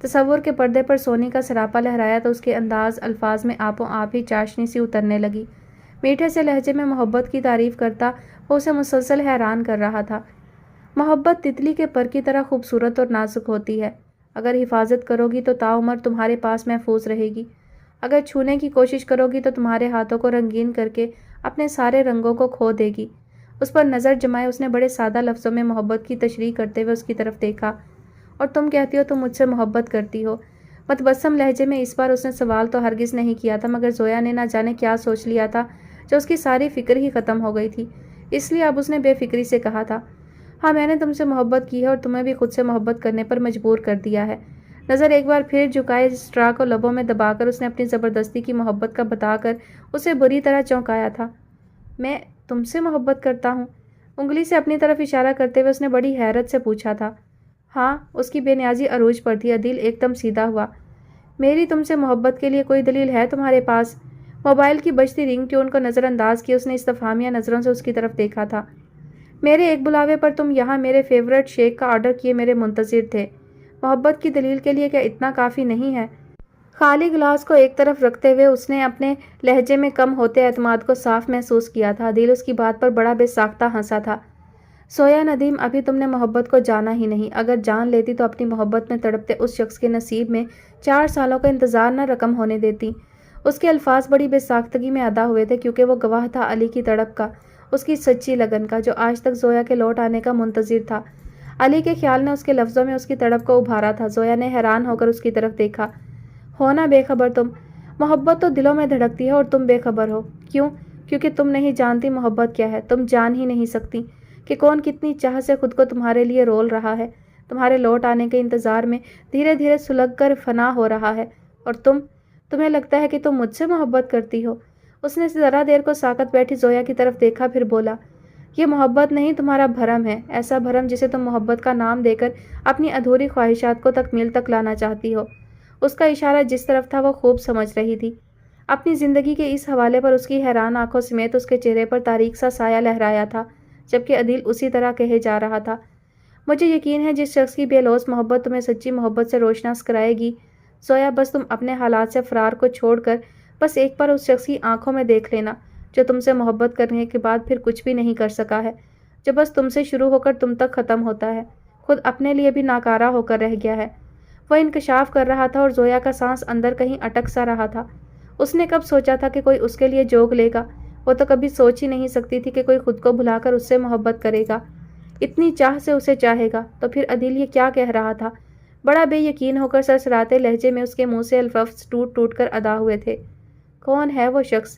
تصور کے پردے پر سونی کا سراپا لہرایا تو اس کے انداز الفاظ میں آپوں آپ ہی چاشنی سی اترنے لگی۔ میٹھے سے لہجے میں محبت کی تعریف کرتا وہ اسے مسلسل حیران کر رہا تھا۔ محبت تتلی کے پر کی طرح خوبصورت اور نازک ہوتی ہے، اگر حفاظت کرو گی تو تاعمر تمہارے پاس محفوظ رہے گی، اگر چھونے کی کوشش کرو گی تو تمہارے ہاتھوں کو رنگین کر کے اپنے سارے رنگوں کو کھو دے گی۔ اس پر نظر جمائے اس نے بڑے سادہ لفظوں میں محبت کی تشریح کرتے ہوئے اس کی طرف دیکھا، اور تم کہتی ہو تم مجھ سے محبت کرتی ہو؟ متبسم لہجے میں اس بار اس نے سوال تو ہرگز نہیں کیا تھا، مگر زویا نے نہ جانے کیا سوچ لیا تھا جو اس کی ساری فکر ہی ختم ہو گئی تھی، اس لیے اب اس نے بے فکری سے کہا تھا، ہاں میں نے تم سے محبت کی ہے اور تمہیں بھی خود سے محبت کرنے پر مجبور کر دیا ہے۔ نظر ایک بار پھر جھکائے اسٹرا کو لبوں میں دبا کر اس نے اپنی زبردستی کی محبت کا بتا کر اسے بری طرح چونکایا تھا۔ میں تم سے محبت کرتا ہوں؟ انگلی سے اپنی طرف اشارہ کرتے ہوئے اس نے بڑی حیرت سے پوچھا تھا۔ ہاں، اس کی بے نیازی عروج پر تھی۔ عدیل ایک دم سیدھا ہوا۔ میری تم سے محبت کے لیے کوئی دلیل ہے تمہارے پاس؟ موبائل کی بجتی رنگ ٹیون کو نظر انداز کیا اس نے استفہامیہ نظروں سے اس کی طرف دیکھا تھا۔ میرے ایک بلاوے پر تم یہاں میرے فیورٹ شیک کا آرڈر کیے میرے منتظر تھے، محبت کی دلیل کے لیے کیا اتنا کافی نہیں ہے؟ خالی گلاس کو ایک طرف رکھتے ہوئے اس نے اپنے لہجے میں کم ہوتے اعتماد کو صاف محسوس کیا تھا۔ عدیل اس کی بات پر بڑا بے ساختہ ہنسا تھا۔ سویا ندیم، ابھی تم نے محبت کو جانا ہی نہیں، اگر جان لیتی تو اپنی محبت میں تڑپتے اس شخص کے نصیب میں 4 سالوں کا انتظار نہ رقم ہونے دیتی۔ اس کے الفاظ بڑی بے ساختگی میں ادا ہوئے تھے کیونکہ وہ گواہ تھا علی کی تڑپ کا، اس کی سچی لگن کا، جو آج تک زویا کے لوٹ آنے کا منتظر تھا۔ علی کے خیال نے اس کے لفظوں میں اس کی تڑپ کو ابھارا تھا۔ زویا نے حیران ہو کر اس کی طرف دیکھا۔ ہونا بے خبر تم؟ محبت تو دلوں میں دھڑکتی ہے اور تم بے خبر ہو۔ کیوں؟ کیونکہ تم نہیں جانتی محبت کیا ہے، تم جان ہی نہیں سکتی کہ کون کتنی چاہ سے خود کو تمہارے لیے رول رہا ہے۔ تمہارے لوٹ آنے کے انتظار میں دھیرے دھیرے سلگ کر فنا ہو رہا ہے، اور تمہیں لگتا ہے کہ تم مجھ سے محبت کرتی ہو۔ اس نے ذرا دیر کو ساکت بیٹھی زویا کی طرف دیکھا، پھر بولا، یہ محبت نہیں، تمہارا بھرم ہے، ایسا بھرم جسے تم محبت کا نام دے کر اپنی ادھوری خواہشات کو تکمیل تک لانا چاہتی ہو۔ اس کا اشارہ جس طرف تھا وہ خوب سمجھ رہی تھی۔ اپنی زندگی کے اس حوالے پر اس کی حیران آنکھوں سمیت اس کے چہرے پر تاریک سا سایہ لہرایا تھا، جبکہ عدیل اسی طرح کہے جا رہا تھا، مجھے یقین ہے جس شخص کی بے لوث محبت تمہیں سچی محبت سے روشناس کرائے گی زویا، بس تم اپنے حالات سے فرار کو چھوڑ کر بس ایک بار اس شخص کی آنکھوں میں دیکھ لینا جو تم سے محبت کرنے کے بعد پھر کچھ بھی نہیں کر سکا ہے، جو بس تم سے شروع ہو کر تم تک ختم ہوتا ہے، خود اپنے لیے بھی ناکارہ ہو کر رہ گیا ہے۔ وہ انکشاف کر رہا تھا اور زویا کا سانس اندر کہیں اٹک سا رہا تھا۔ اس نے کب سوچا تھا کہ کوئی اس کے لیے جوگ لے گا؟ وہ تو کبھی سوچ ہی نہیں سکتی تھی کہ کوئی خود کو بھلا کر اس سے محبت کرے گا، اتنی چاہ سے اسے چاہے گا۔ تو پھر عدیل یہ کیا کہہ رہا تھا؟ بڑا بے یقین ہو کر سرسراتے لہجے میں اس کے منہ سے الفاظ ٹوٹ ٹوٹ کر ادا ہوئے تھے۔ کون ہے وہ شخص؟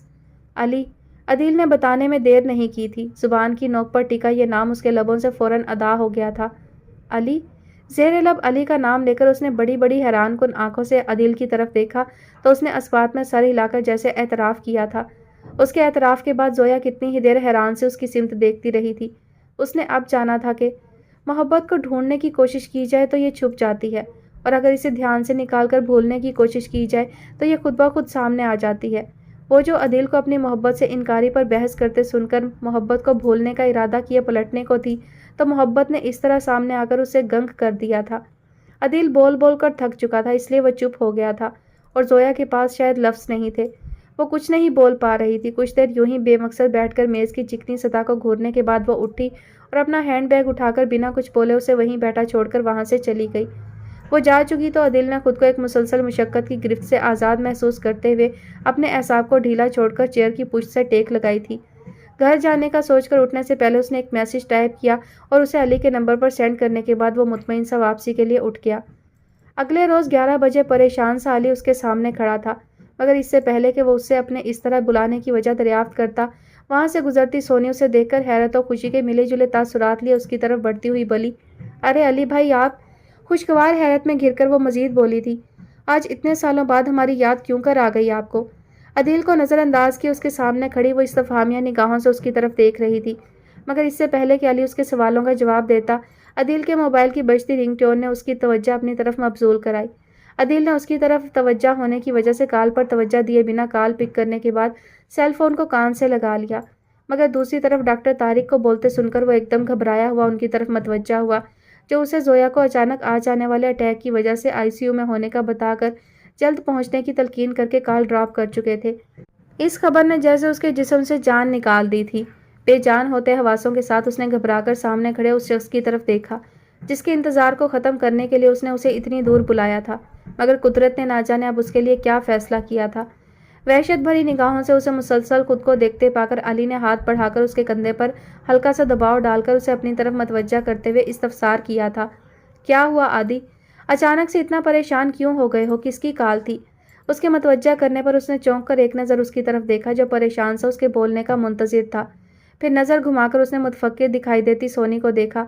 علی۔ عدیل نے بتانے میں دیر نہیں کی تھی، زبان کی نوک پر ٹکا یہ نام اس کے لبوں سے فوراً ادا ہو گیا تھا۔ علی؟ زیر لب علی کا نام لے کر اس نے بڑی بڑی حیران کن آنکھوں سے عدیل کی طرف دیکھا تو اس نے اسبات میں سر ہلا کر جیسے اعتراف کیا تھا۔ اس کے اعتراف کے بعد زویا کتنی ہی دیر حیران سے اس کی سمت دیکھتی رہی تھی۔ اس نے اب جانا تھا کہ محبت کو ڈھونڈنے کی کوشش کی جائے تو یہ چھپ جاتی ہے، اور اگر اسے دھیان سے نکال کر بھولنے کی کوشش کی جائے تو یہ خود بخود سامنے آ جاتی ہے۔ وہ جو عدیل کو اپنی محبت سے انکاری پر بحث کرتے سن کر محبت کو بھولنے کا ارادہ کیے پلٹنے کو تھی، تو محبت نے اس طرح سامنے آ کر اسے گنگ کر دیا تھا۔ عدیل بول بول کر تھک چکا تھا، اس لیے وہ چپ ہو گیا تھا، اور زویا کے پاس شاید لفظ نہیں تھے۔ وہ کچھ نہیں بول پا رہی تھی۔ کچھ دیر یوں ہی بے مقصد بیٹھ کر میز کی چکنی سطح کو گھورنے کے بعد وہ اٹھی اور اپنا ہینڈ بیگ اٹھا کر بنا کچھ بولے اسے وہیں بیٹھا چھوڑ کر وہاں سے چلی گئی۔ وہ جا چکی تو عدیل نے خود کو ایک مسلسل مشقت کی گرفت سے آزاد محسوس کرتے ہوئے اپنے اعصاب کو ڈھیلا چھوڑ کر چیئر کی پشت سے ٹیک لگائی تھی۔ گھر جانے کا سوچ کر اٹھنے سے پہلے اس نے ایک میسج ٹائپ کیا اور اسے علی کے نمبر پر سینڈ کرنے کے بعد وہ مطمئن سا واپسی کے لیے اٹھ گیا۔ اگلے روز 11 بجے پریشان سا علی اس کے سامنے کھڑا تھا، مگر اس سے پہلے کہ وہ اس سے اپنے اس طرح بلانے کی وجہ دریافت کرتا، وہاں سے گزرتی سونی اسے دیکھ کر حیرت و خوشی کے ملے جلے تاثرات لیے اس کی طرف بڑھتی ہوئی بولی، ارے علی بھائی آپ! خوشگوار حیرت میں گھر کر وہ مزید بولی تھی، آج اتنے سالوں بعد ہماری یاد کیوں کر آ گئی آپ کو؟ عدیل کو نظر انداز کیے اس کے سامنے کھڑی وہ استفہامیہ نگاہوں سے اس کی طرف دیکھ رہی تھی، مگر اس سے پہلے کہ علی اس کے سوالوں کا جواب دیتا، عدیل کے موبائل کی بجتی رنگ ٹون نے اس کی توجہ اپنی طرف مبذول کرائی۔ عدیل نے اس کی طرف توجہ ہونے کی وجہ سے کال پر توجہ دیے بنا کال پک کرنے کے بعد سیل فون کو کان سے لگا لیا، مگر دوسری طرف ڈاکٹر طارق کو بولتے سن کر وہ ایک دم گھبرایا ہوا ان کی طرف متوجہ ہوا، جو اسے زویا کو اچانک آ جانے والے اٹیک کی وجہ سے ICU میں ہونے کا بتا کر جلد پہنچنے کی تلقین کر کے کال ڈراپ کر چکے تھے۔ اس خبر نے جیسے اس کے جسم سے جان نکال دی تھی۔ بے جان ہوتے حواسوں کے ساتھ اس نے گھبرا کر سامنے کھڑے اس شخص کی طرف دیکھا جس کے انتظار کو ختم کرنے کے لیے اس نے اسے اتنی دور بلایا تھا، مگر قدرت نے نہ جانے اب اس کے لیے کیا فیصلہ کیا تھا۔ وحشت بھری نگاہوں سے اسے مسلسل خود کو دیکھتے پا کر علی نے ہاتھ بڑھا کر اس کے کندھے پر ہلکا سا دباؤ ڈال کر اسے اپنی طرف متوجہ کرتے ہوئے استفسار کیا تھا، کیا ہوا عادی؟ اچانک سے اتنا پریشان کیوں ہو گئے ہو؟ کس کی کال تھی؟ اس کے متوجہ کرنے پر اس نے چونک کر ایک نظر اس کی طرف دیکھا جو پریشان سا اس کے بولنے کا منتظر تھا، پھر نظر گھما کر اس نے متفکر دکھائی دیتی سونی کو دیکھا۔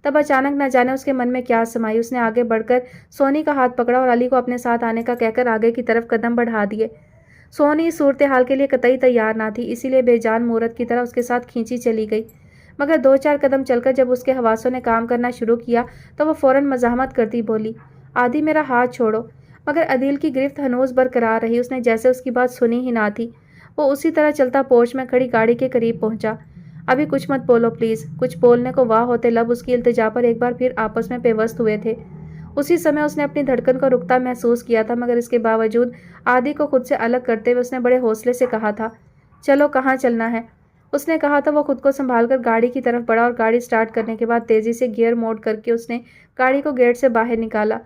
تب اچانک نہ جانے اس کے من میں کیا سمائی، اس نے آگے بڑھ کر سونی کا ہاتھ پکڑا اور علی کو اپنے ساتھ آنے کا کہہ کر آگے کی طرف قدم بڑھا دیے۔ سونی اس صورتحال کے لیے قطعی تیار نہ تھی، اسی لیے بے جان مورت کی طرح اس کے ساتھ کھینچی چلی گئی، مگر 2-4 قدم چل کر جب اس کے حواسوں نے کام کرنا شروع کیا تو وہ فوراً مزاحمت کرتی بولی، عادی میرا ہاتھ چھوڑو، مگر عدیل کی گرفت ہنوز برقرار رہی، اس نے جیسے اس کی بات سنی ہی نہ تھی۔ وہ اسی طرح چلتا پورچ میں کھڑی گاڑی کے قریب پہنچا۔ ابھی کچھ مت بولو پلیز۔ کچھ بولنے کو واہ ہوتے لب اس کی التجا پر ایک بار پھر آپس میں پیوست ہوئے تھے۔ اسی سمے اس نے اپنی دھڑکن کو رکتا محسوس کیا تھا، مگر اس کے باوجود عادی کو خود سے الگ کرتے ہوئے اس نے بڑے حوصلے سے کہا تھا، چلو کہاں چلنا ہے؟ اس نے کہا تو وہ خود کو سنبھال کر گاڑی کی طرف بڑھا اور گاڑی سٹارٹ کرنے کے بعد تیزی سے گیئر موڑ کر کے اس نے گاڑی کو گیٹ سے باہر نکالا۔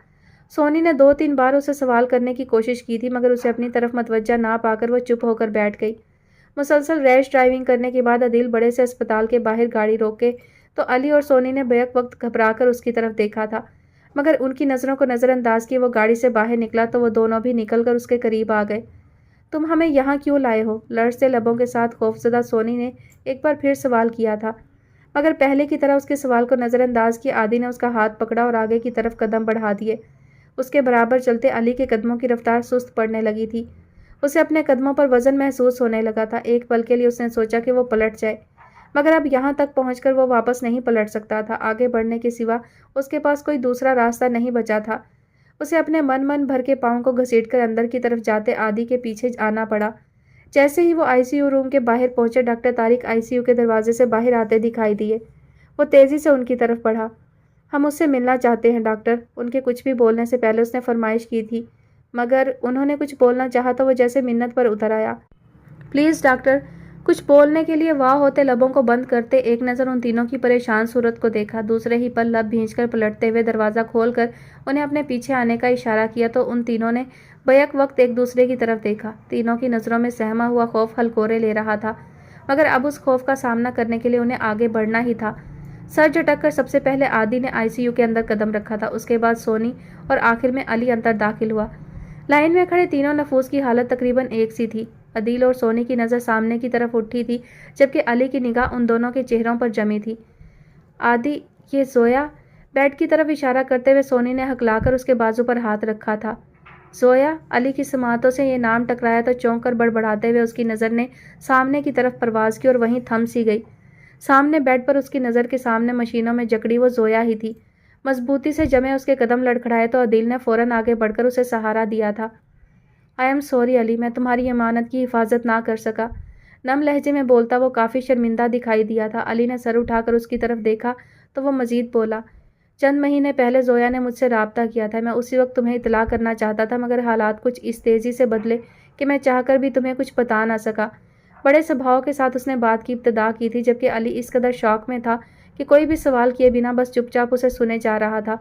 سونی نے 2-3 بار اسے سوال کرنے کی کوشش کی تھی، مگر اسے اپنی طرف متوجہ نہ پا کر وہ چپ ہو کر بیٹھ گئی۔ مسلسل ریش ڈرائیونگ کرنے کے بعد عدیل بڑے سے اسپتال کے باہر گاڑی روکے تو علی اور سونی نے بیک وقت گھبرا کر اس کی طرف دیکھا تھا، مگر ان کی نظروں کو نظر انداز کیے وہ گاڑی سے باہر نکلا تو وہ دونوں بھی نکل کر اس کے قریب آ گئے۔ تم ہمیں یہاں کیوں لائے ہو؟ لرزتے لبوں کے ساتھ خوفزدہ سونی نے ایک بار پھر سوال کیا تھا، مگر پہلے کی طرح اس کے سوال کو نظر انداز کیا عادی نے اس کا ہاتھ پکڑا اور آگے کی طرف قدم بڑھا دیے۔ اس کے برابر چلتے علی کے قدموں کی رفتار سست پڑنے لگی تھی۔ اسے اپنے قدموں پر وزن محسوس ہونے لگا تھا۔ ایک پل کے لیے اس نے سوچا کہ وہ پلٹ جائے، مگر اب یہاں تک پہنچ کر وہ واپس نہیں پلٹ سکتا تھا۔ آگے بڑھنے کے سوا اس کے پاس کوئی دوسرا راستہ نہیں بچا تھا۔ اسے اپنے من بھر کے پاؤں کو گھسیٹ کر اندر کی طرف جاتے عادی کے پیچھے آنا پڑا۔ جیسے ہی وہ آئی سی یو روم کے باہر پہنچے، doctor Tariq I C U کے دروازے سے باہر آتے دکھائی دیے۔ وہ تیزی سے ان کی طرف بڑھا۔ ہم اس سے ملنا چاہتے ہیں ڈاکٹر، ان کے کچھ بھی بولنے سے پہلے اس نے فرمائش کی تھی، مگر انہوں نے کچھ بولنا چاہا تو وہ جیسے منت پر اتر آیا۔ Please doctor. کچھ بولنے کے لیے واہ ہوتے لبوں کو بند کرتے ایک نظر ان تینوں کی پریشان صورت کو دیکھا۔ دوسرے ہی پل لب بھینچ کر پلٹتے ہوئے دروازہ کھول کر انہیں اپنے پیچھے آنے کا اشارہ کیا تو ان تینوں نے بیک وقت ایک دوسرے کی طرف دیکھا۔ تینوں کی نظروں میں سہما ہوا خوف ہلکورے لے رہا تھا، مگر اب اس خوف کا سامنا کرنے کے لیے انہیں آگے بڑھنا ہی تھا۔ سر جھٹک کر سب سے پہلے عادی نے آئی سی یو کے اندر قدم رکھا تھا، اس کے بعد سونی اور آخر میں علی اندر داخل ہوا۔ لائن میں کھڑے تینوں نفوس کی حالت تقریباً ایک سی تھی۔ عدیل اور سونی کی نظر سامنے کی طرف اٹھی تھی، جبکہ علی کی نگاہ ان دونوں کے چہروں پر جمی تھی۔ عادی، یہ زویا؟ بیڈ کی طرف اشارہ کرتے ہوئے سونی نے ہکلا کر اس کے بازو پر ہاتھ رکھا تھا۔ زویا؟ علی کی سماعتوں سے یہ نام ٹکرایا تو چونک کر بڑبڑاتے ہوئے اس کی نظر نے سامنے کی طرف پرواز کی اور وہیں تھم سی گئی۔ سامنے بیڈ پر اس کی نظر کے سامنے مشینوں میں جکڑی وہ زویا ہی تھی۔ مضبوطی سے جمے اس کے قدم لڑکھڑائے تو عدیل نے فوراً آگے بڑھ کر اسے سہارا دیا تھا۔ آئی ایم سوری علی، میں تمہاری امانت کی حفاظت نہ کر سکا۔ نم لہجے میں بولتا وہ کافی شرمندہ دکھائی دیا تھا۔ علی نے سر اٹھا کر اس کی طرف دیکھا تو وہ مزید بولا، چند مہینے پہلے زویا نے مجھ سے رابطہ کیا تھا۔ میں اسی وقت تمہیں اطلاع کرنا چاہتا تھا، مگر حالات کچھ اس تیزی سے بدلے کہ میں چاہ کر بھی تمہیں کچھ بتا نہ سکا۔ بڑے سبھاؤ کے ساتھ اس نے بات کی ابتدا کی تھی، جبکہ علی اس قدر شوق میں تھا کہ کوئی بھی سوال کیے بنا بس چپ چاپ اسے سنے جا رہا تھا۔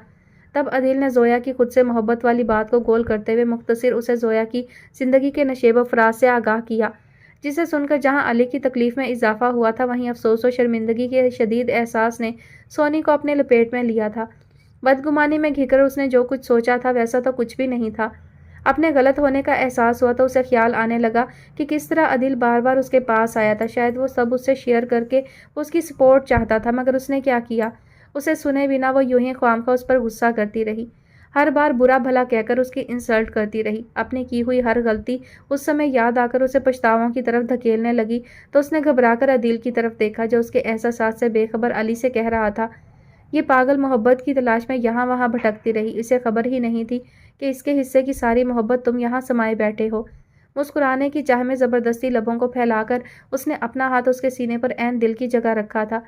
تب عدیل نے زویا کی خود سے محبت والی بات کو گول کرتے ہوئے مختصر اسے زویا کی زندگی کے نشیب و فراز سے آگاہ کیا، جسے سن کر جہاں علی کی تکلیف میں اضافہ ہوا تھا، وہیں افسوس و شرمندگی کے شدید احساس نے سونی کو اپنے لپیٹ میں لیا تھا۔ بدگمانی میں گھر کر اس نے جو کچھ سوچا تھا ویسا تو کچھ بھی نہیں تھا۔ اپنے غلط ہونے کا احساس ہوا تو اسے خیال آنے لگا کہ کس طرح عدیل بار بار اس کے پاس آیا تھا۔ شاید وہ سب اس سے شیئر کر کے اس کی سپورٹ چاہتا تھا، مگر اس نے کیا کیا؟ اسے سنے بنا وہ یوں ہی خوامخواہ اس پر غصہ کرتی رہی، ہر بار برا بھلا کہہ کر اس کی انسلٹ کرتی رہی۔ اپنی کی ہوئی ہر غلطی اس سمے یاد آ کر اسے پچھتاووں کی طرف دھکیلنے لگی تو اس نے گھبرا کر عدیل کی طرف دیکھا، جو اس کے احساسات سے بے خبر علی سے کہہ رہا تھا، یہ پاگل محبت کی تلاش میں یہاں وہاں بھٹکتی رہی، اسے خبر ہی نہیں تھی کہ اس کے حصے کی ساری محبت تم یہاں سمائے بیٹھے ہو۔ مسکرانے کی چاہ میں زبردستی لبوں کو پھیلا کر اس نے اپنا ہاتھ اس کے سینے پر عین دل کی جگہ رکھا تھا۔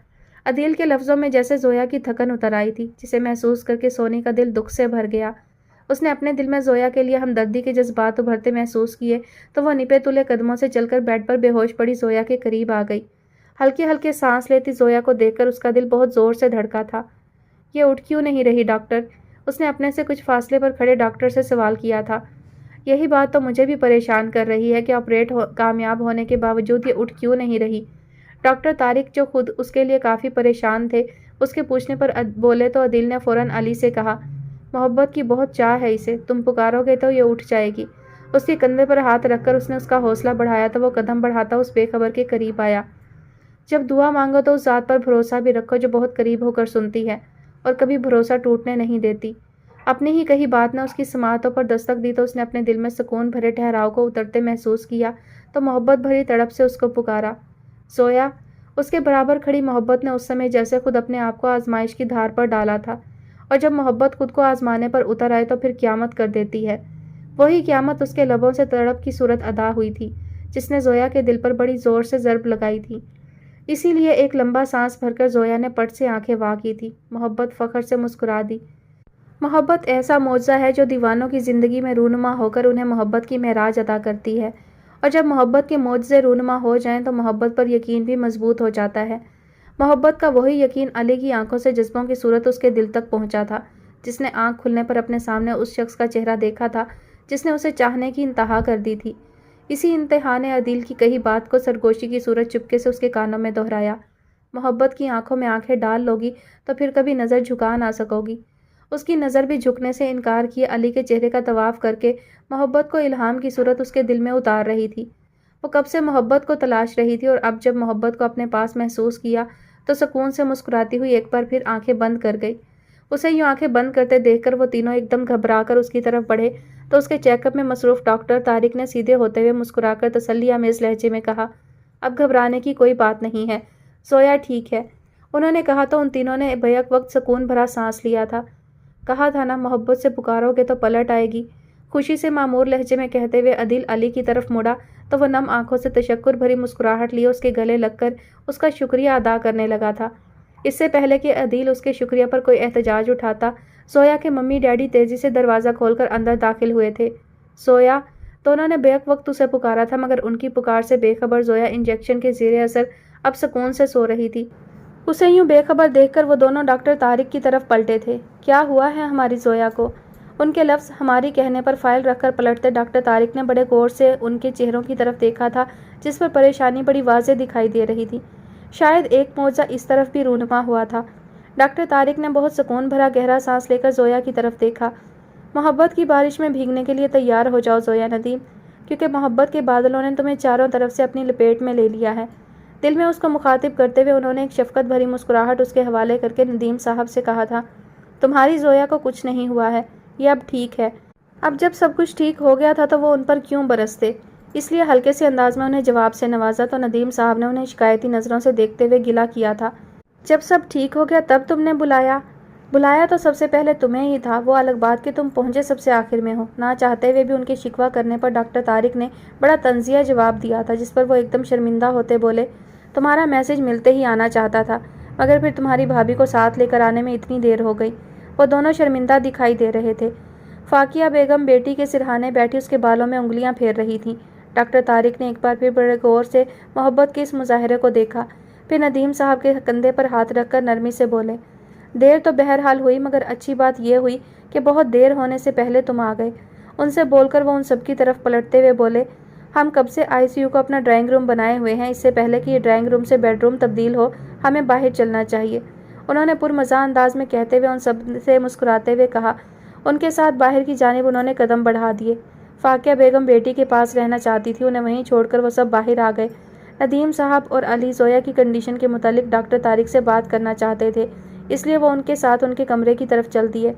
عدیل کے لفظوں میں جیسے زویا کی تھکن اتر آئی تھی، جسے محسوس کر کے سونی کا دل دکھ سے بھر گیا۔ اس نے اپنے دل میں زویا کے لیے ہمدردی کے جذبات ابھرتے محسوس کیے تو وہ نپے تلے قدموں سے چل کر بیڈ پر بے ہوش پڑی زویا کے قریب آ گئی۔ ہلکے ہلکے سانس لیتی زویا کو دیکھ کر اس کا دل بہت زور سے دھڑکا تھا۔ یہ اٹھ کیوں نہیں رہی ڈاکٹر؟ اس نے اپنے سے کچھ فاصلے پر کھڑے ڈاکٹر سے سوال کیا تھا۔ یہی بات تو مجھے بھی پریشان کر رہی ہے کہ آپریٹ کامیاب ہونے کے باوجود یہ اٹھ کیوں نہیں رہی؟ ڈاکٹر طارق، جو خود اس کے لیے کافی پریشان تھے، اس کے پوچھنے پر بولے تو عدیل نے فوراً علی سے کہا، محبت کی بہت چاہ ہے اسے، تم پکارو گے تو یہ اٹھ جائے گی۔ اس کے کندھے پر ہاتھ رکھ کر اس نے اس کا حوصلہ بڑھایا تو وہ قدم بڑھاتا اس بے خبر کے قریب آیا۔ جب دعا مانگو تو اس ذات پر بھروسہ بھی رکھو جو بہت قریب ہو کر سنتی ہے اور کبھی بھروسہ ٹوٹنے نہیں دیتی۔ اپنی ہی کہی بات نے اس کی سماعتوں پر دستک دی تو اس نے اپنے دل میں سکون بھرے ٹھہراؤ کو اترتے محسوس کیا تو محبت بھری تڑپ سے اس کو پکارا، زویا۔ اس کے برابر کھڑی محبت نے اس سمے جیسے خود اپنے آپ کو آزمائش کی دھار پر ڈالا تھا، اور جب محبت خود کو آزمانے پر اتر آئے تو پھر قیامت کر دیتی ہے۔ وہی قیامت اس کے لبوں سے تڑپ کی صورت ادا ہوئی تھی، جس نے زویا کے دل پر بڑی زور سے ضرب لگائی تھی۔ اسی لیے ایک لمبا سانس بھر کر زویا نے پٹ سے آنکھیں وا کی تھی۔ محبت فخر سے مسکرا دی۔ محبت ایسا معجزہ ہے جو دیوانوں کی زندگی میں رونما ہو کر انہیں محبت کی معراج عطا کرتی ہے، اور جب محبت کے معجزے رونما ہو جائیں تو محبت پر یقین بھی مضبوط ہو جاتا ہے۔ محبت کا وہی یقین علی کی آنکھوں سے جذبوں کی صورت اس کے دل تک پہنچا تھا، جس نے آنکھ کھلنے پر اپنے سامنے اس شخص کا چہرہ دیکھا تھا جس نے اسے چاہنے کی انتہا کر دی تھی۔ اسی انتہا نے عدیل کی کہی بات کو سرگوشی کی صورت چپکے سے اس کے کانوں میں دہرایا، محبت کی آنکھوں میں آنکھیں ڈال لوگی تو پھر کبھی نظر جھکا نہ سکو گی۔ اس کی نظر بھی جھکنے سے انکار کیے علی کے چہرے کا طواف کر کے محبت کو الہام کی صورت اس کے دل میں اتار رہی تھی۔ وہ کب سے محبت کو تلاش رہی تھی، اور اب جب محبت کو اپنے پاس محسوس کیا تو سکون سے مسکراتی ہوئی ایک بار پھر آنکھیں بند کر گئی۔ اسے یوں آنکھیں بند کرتے دیکھ کر وہ تینوں ایک دم گھبرا کر اس کی طرف بڑھے تو اس کے چیک اپ میں مصروف ڈاکٹر طارق نے سیدھے ہوتے ہوئے مسکرا کر تسلی آمیز لہجے میں کہا، اب گھبرانے کی کوئی بات نہیں ہے، زویا ٹھیک ہے۔ انہوں نے کہا تو ان تینوں نے بیک وقت سکون بھرا سانس لیا تھا۔ کہا تھا نا محبت سے پکارو گے تو پلٹ آئے گی، خوشی سے معمور لہجے میں کہتے ہوئے عدیل علی کی طرف مڑا تو وہ نم آنکھوں سے تشکر بھری مسکراہٹ لیے اس کے گلے لگ کر اس کا شکریہ ادا کرنے لگا تھا۔ اس سے پہلے کہ عدیل اس کے شکریہ پر کوئی احتجاج اٹھاتا، زویا کے ممی ڈیڈی تیزی سے دروازہ کھول کر اندر داخل ہوئے تھے۔ زویا، تو انہوں نے بیک وقت اسے پکارا تھا مگر ان کی پکار سے بے خبر زویا انجیکشن کے زیر اثر اب سکون سے سو رہی تھی۔ اسے یوں بے خبر دیکھ کر وہ دونوں ڈاکٹر طارق کی طرف پلٹے تھے۔ کیا ہوا ہے ہماری زویا کو؟ ان کے لفظ ہماری کہنے پر فائل رکھ کر پلٹتے ڈاکٹر طارق نے بڑے غور سے ان کے چہروں کی طرف دیکھا تھا جس پر پریشانی بڑی واضح دکھائی دے رہی تھی۔ شاید ایک معجزہ اس طرف بھی رونما ہوا تھا۔ ڈاکٹر طارق نے بہت سکون بھرا گہرا سانس لے کر زویا کی طرف دیکھا۔ محبت کی بارش میں بھیگنے کے لیے تیار ہو جاؤ زویا ندیم، کیونکہ محبت کے بادلوں نے تمہیں چاروں طرف سے اپنی لپیٹ میں لے لیا ہے۔ دل میں اس کو مخاطب کرتے ہوئے انہوں نے ایک شفقت بھری مسکراہٹ اس کے حوالے کر کے ندیم صاحب سے کہا تھا، تمہاری زویا کو کچھ نہیں ہوا ہے، یہ اب ٹھیک ہے۔ اب جب سب کچھ ٹھیک ہو گیا تھا تو وہ ان پر کیوں برستے؟ اس لیے ہلکے سے انداز میں انہیں جواب سے نوازا تو ندیم صاحب نے انہیں شکایتی نظروں سے دیکھتے ہوئے گلہ کیا تھا، جب سب ٹھیک ہو گیا تب تم نے بلایا؟ بلایا تو سب سے پہلے تمہیں ہی تھا، وہ الگ بات کہ تم پہنچے سب سے آخر میں ہو۔ نہ چاہتے ہوئے بھی ان کے شکوہ کرنے پر ڈاکٹر طارق نے بڑا طنزیہ جواب دیا تھا جس پر وہ ایک دم شرمندہ ہوتے بولے، تمہارا میسج ملتے ہی آنا چاہتا تھا مگر پھر تمہاری بھابھی کو ساتھ لے کر آنے میں اتنی دیر ہو گئی۔ وہ دونوں شرمندہ دکھائی دے رہے تھے۔ فاقیہ بیگم بیٹی کے سرہانے بیٹھی اس کے بالوں میں انگلیاں پھیر رہی تھیں۔ ڈاکٹر طارق نے ایک بار پھر بڑے غور سے محبت کے اس مظاہرے کو دیکھا، پھر ندیم صاحب کے کندھے پر ہاتھ رکھ کر نرمی سے بولے، دیر تو بہرحال ہوئی مگر اچھی بات یہ ہوئی کہ بہت دیر ہونے سے پہلے تم آ گئے۔ ان سے بول کر وہ ان سب کی طرف پلٹتے ہوئے بولے، ہم کب سے ICU کو اپنا ڈرائنگ روم بنائے ہوئے ہیں، اس سے پہلے کہ یہ ڈرائنگ روم سے بیڈ روم تبدیل ہو ہمیں باہر چلنا چاہیے۔ انہوں نے پرمزاح انداز میں کہتے ہوئے ان سب سے مسکراتے ہوئے کہا۔ ان کے ساتھ باہر کی جانب انہوں نے قدم بڑھا دیے۔ فاقیہ بیگم بیٹی کے پاس رہنا چاہتی تھی، انہیں وہیں چھوڑ کر وہ سب باہر آ گئے۔ ندیم صاحب اور علی زویا کی کنڈیشن کے متعلق ڈاکٹر طارق سے بات کرنا چاہتے تھے، اس لیے وہ ان کے ساتھ ان کے کمرے کی طرف چل دیے۔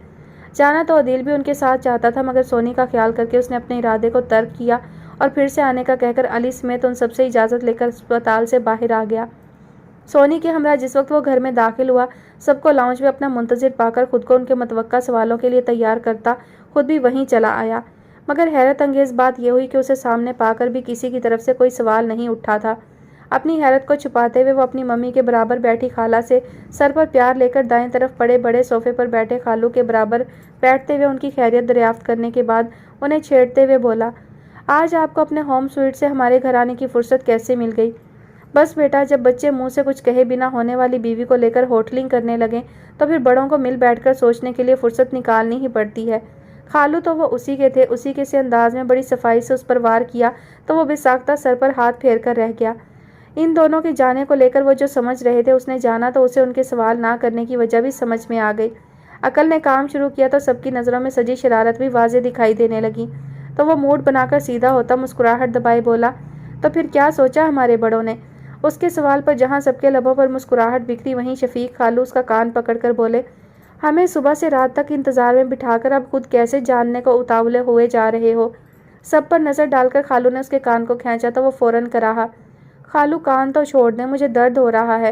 جانا تو عدیل بھی ان کے ساتھ چاہتا تھا مگر سونی کا خیال کر کے اس نے اپنے ارادے کو ترک کیا اور پھر سے آنے کا کہہ کر علی سمیت ان سب سے اجازت لے کر اسپتال سے باہر آ گیا۔ سونی کے ہمراہ جس وقت وہ گھر میں داخل ہوا، سب کو لاؤنج میں اپنا منتظر پا کر خود کو ان کے متوقع سوالوں کے لیے تیار کرتا خود بھی وہیں چلا آیا، مگر حیرت انگیز بات یہ ہوئی کہ اسے سامنے پا کر بھی کسی کی طرف سے کوئی سوال نہیں اٹھا تھا۔ اپنی حیرت کو چھپاتے ہوئے وہ اپنی ممی کے برابر بیٹھی خالہ سے سر پر پیار لے کر دائیں طرف پڑے بڑے صوفے پر بیٹھے خالو کے برابر بیٹھتے ہوئے ان کی خیریت دریافت کرنے کے بعد انہیں چھیڑتے ہوئے بولا، آج آپ کو اپنے ہوم سویٹ سے ہمارے گھر آنے کی فرصت کیسے مل گئی؟ بس بیٹا، جب بچے منہ سے کچھ کہے بنا ہونے والی بیوی کو لے کر ہوٹلنگ کرنے لگیں تو پھر بڑوں کو مل بیٹھ کر سوچنے کے لیے فرصت نکالنی ہی پڑتی ہے۔ خالو تو وہ اسی کے تھے، اسی کے سے انداز میں بڑی صفائی سے اس پر وار کیا تو وہ بے ساختہ سر پر ہاتھ پھیر کر رہ گیا۔ ان دونوں کے جانے کو لے کر وہ جو سمجھ رہے تھے اس نے جانا تو اسے ان کے سوال نہ کرنے کی وجہ بھی سمجھ میں آ گئی۔ عقل نے کام شروع کیا تو سب کی نظروں میں سجی شرارت بھی واضح دکھائی دینے لگی، تو وہ موڈ بنا کر سیدھا ہوتا مسکراہٹ دبائے بولا، تو پھر کیا سوچا ہمارے بڑوں نے؟ اس کے سوال پر جہاں سب کے لبوں پر مسکراہٹ بکھری وہیں شفیق خالو اس کا کان پکڑ کر بولے، ہمیں صبح سے رات تک انتظار میں بٹھا کر اب خود کیسے جاننے کو اتاولے ہوئے جا رہے ہو؟ سب پر نظر ڈال کر خالو نے اس کے کان کو کھینچا تو وہ فوراً کراہا، خالو کان تو چھوڑ دیں، مجھے درد ہو رہا ہے۔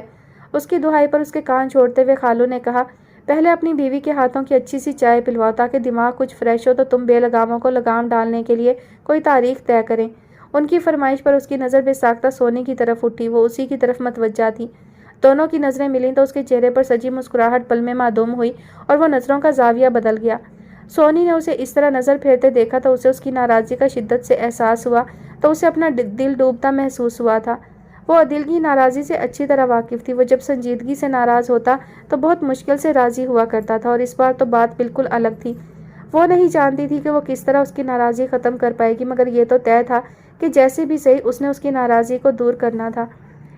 اس کی دہائی پر اس کے کان چھوڑتے ہوئے خالو نے کہا، پہلے اپنی بیوی کے ہاتھوں کی اچھی سی چائے پلواؤ تاکہ دماغ کچھ فریش ہو تو تم بے لگاموں کو لگام ڈالنے کے لیے کوئی تاریخ طے کریں۔ ان کی فرمائش پر اس کی نظر بے ساختہ سونی کی طرف اٹھی، وہ اسی کی طرف متوجہ تھی۔ دونوں کی نظریں ملیں تو اس کے چہرے پر سجی مسکراہٹ پل میں معدوم ہوئی اور وہ نظروں کا زاویہ بدل گیا۔ سونی نے اسے اس طرح نظر پھیرتے دیکھا تو اسے اس کی ناراضی کا شدت سے احساس ہوا تو اسے اپنا دل ڈوبتا محسوس ہوا تھا۔ وہ عدیل کی ناراضی سے اچھی طرح واقف تھی، وہ جب سنجیدگی سے ناراض ہوتا تو بہت مشکل سے راضی ہوا کرتا تھا اور اس بار تو بات بالکل الگ تھی۔ وہ نہیں جانتی تھی کہ وہ کس طرح اس کی ناراضی ختم کر پائے گی مگر یہ تو طے تھا کہ جیسے بھی صحیح اس نے اس کی ناراضی کو دور کرنا تھا۔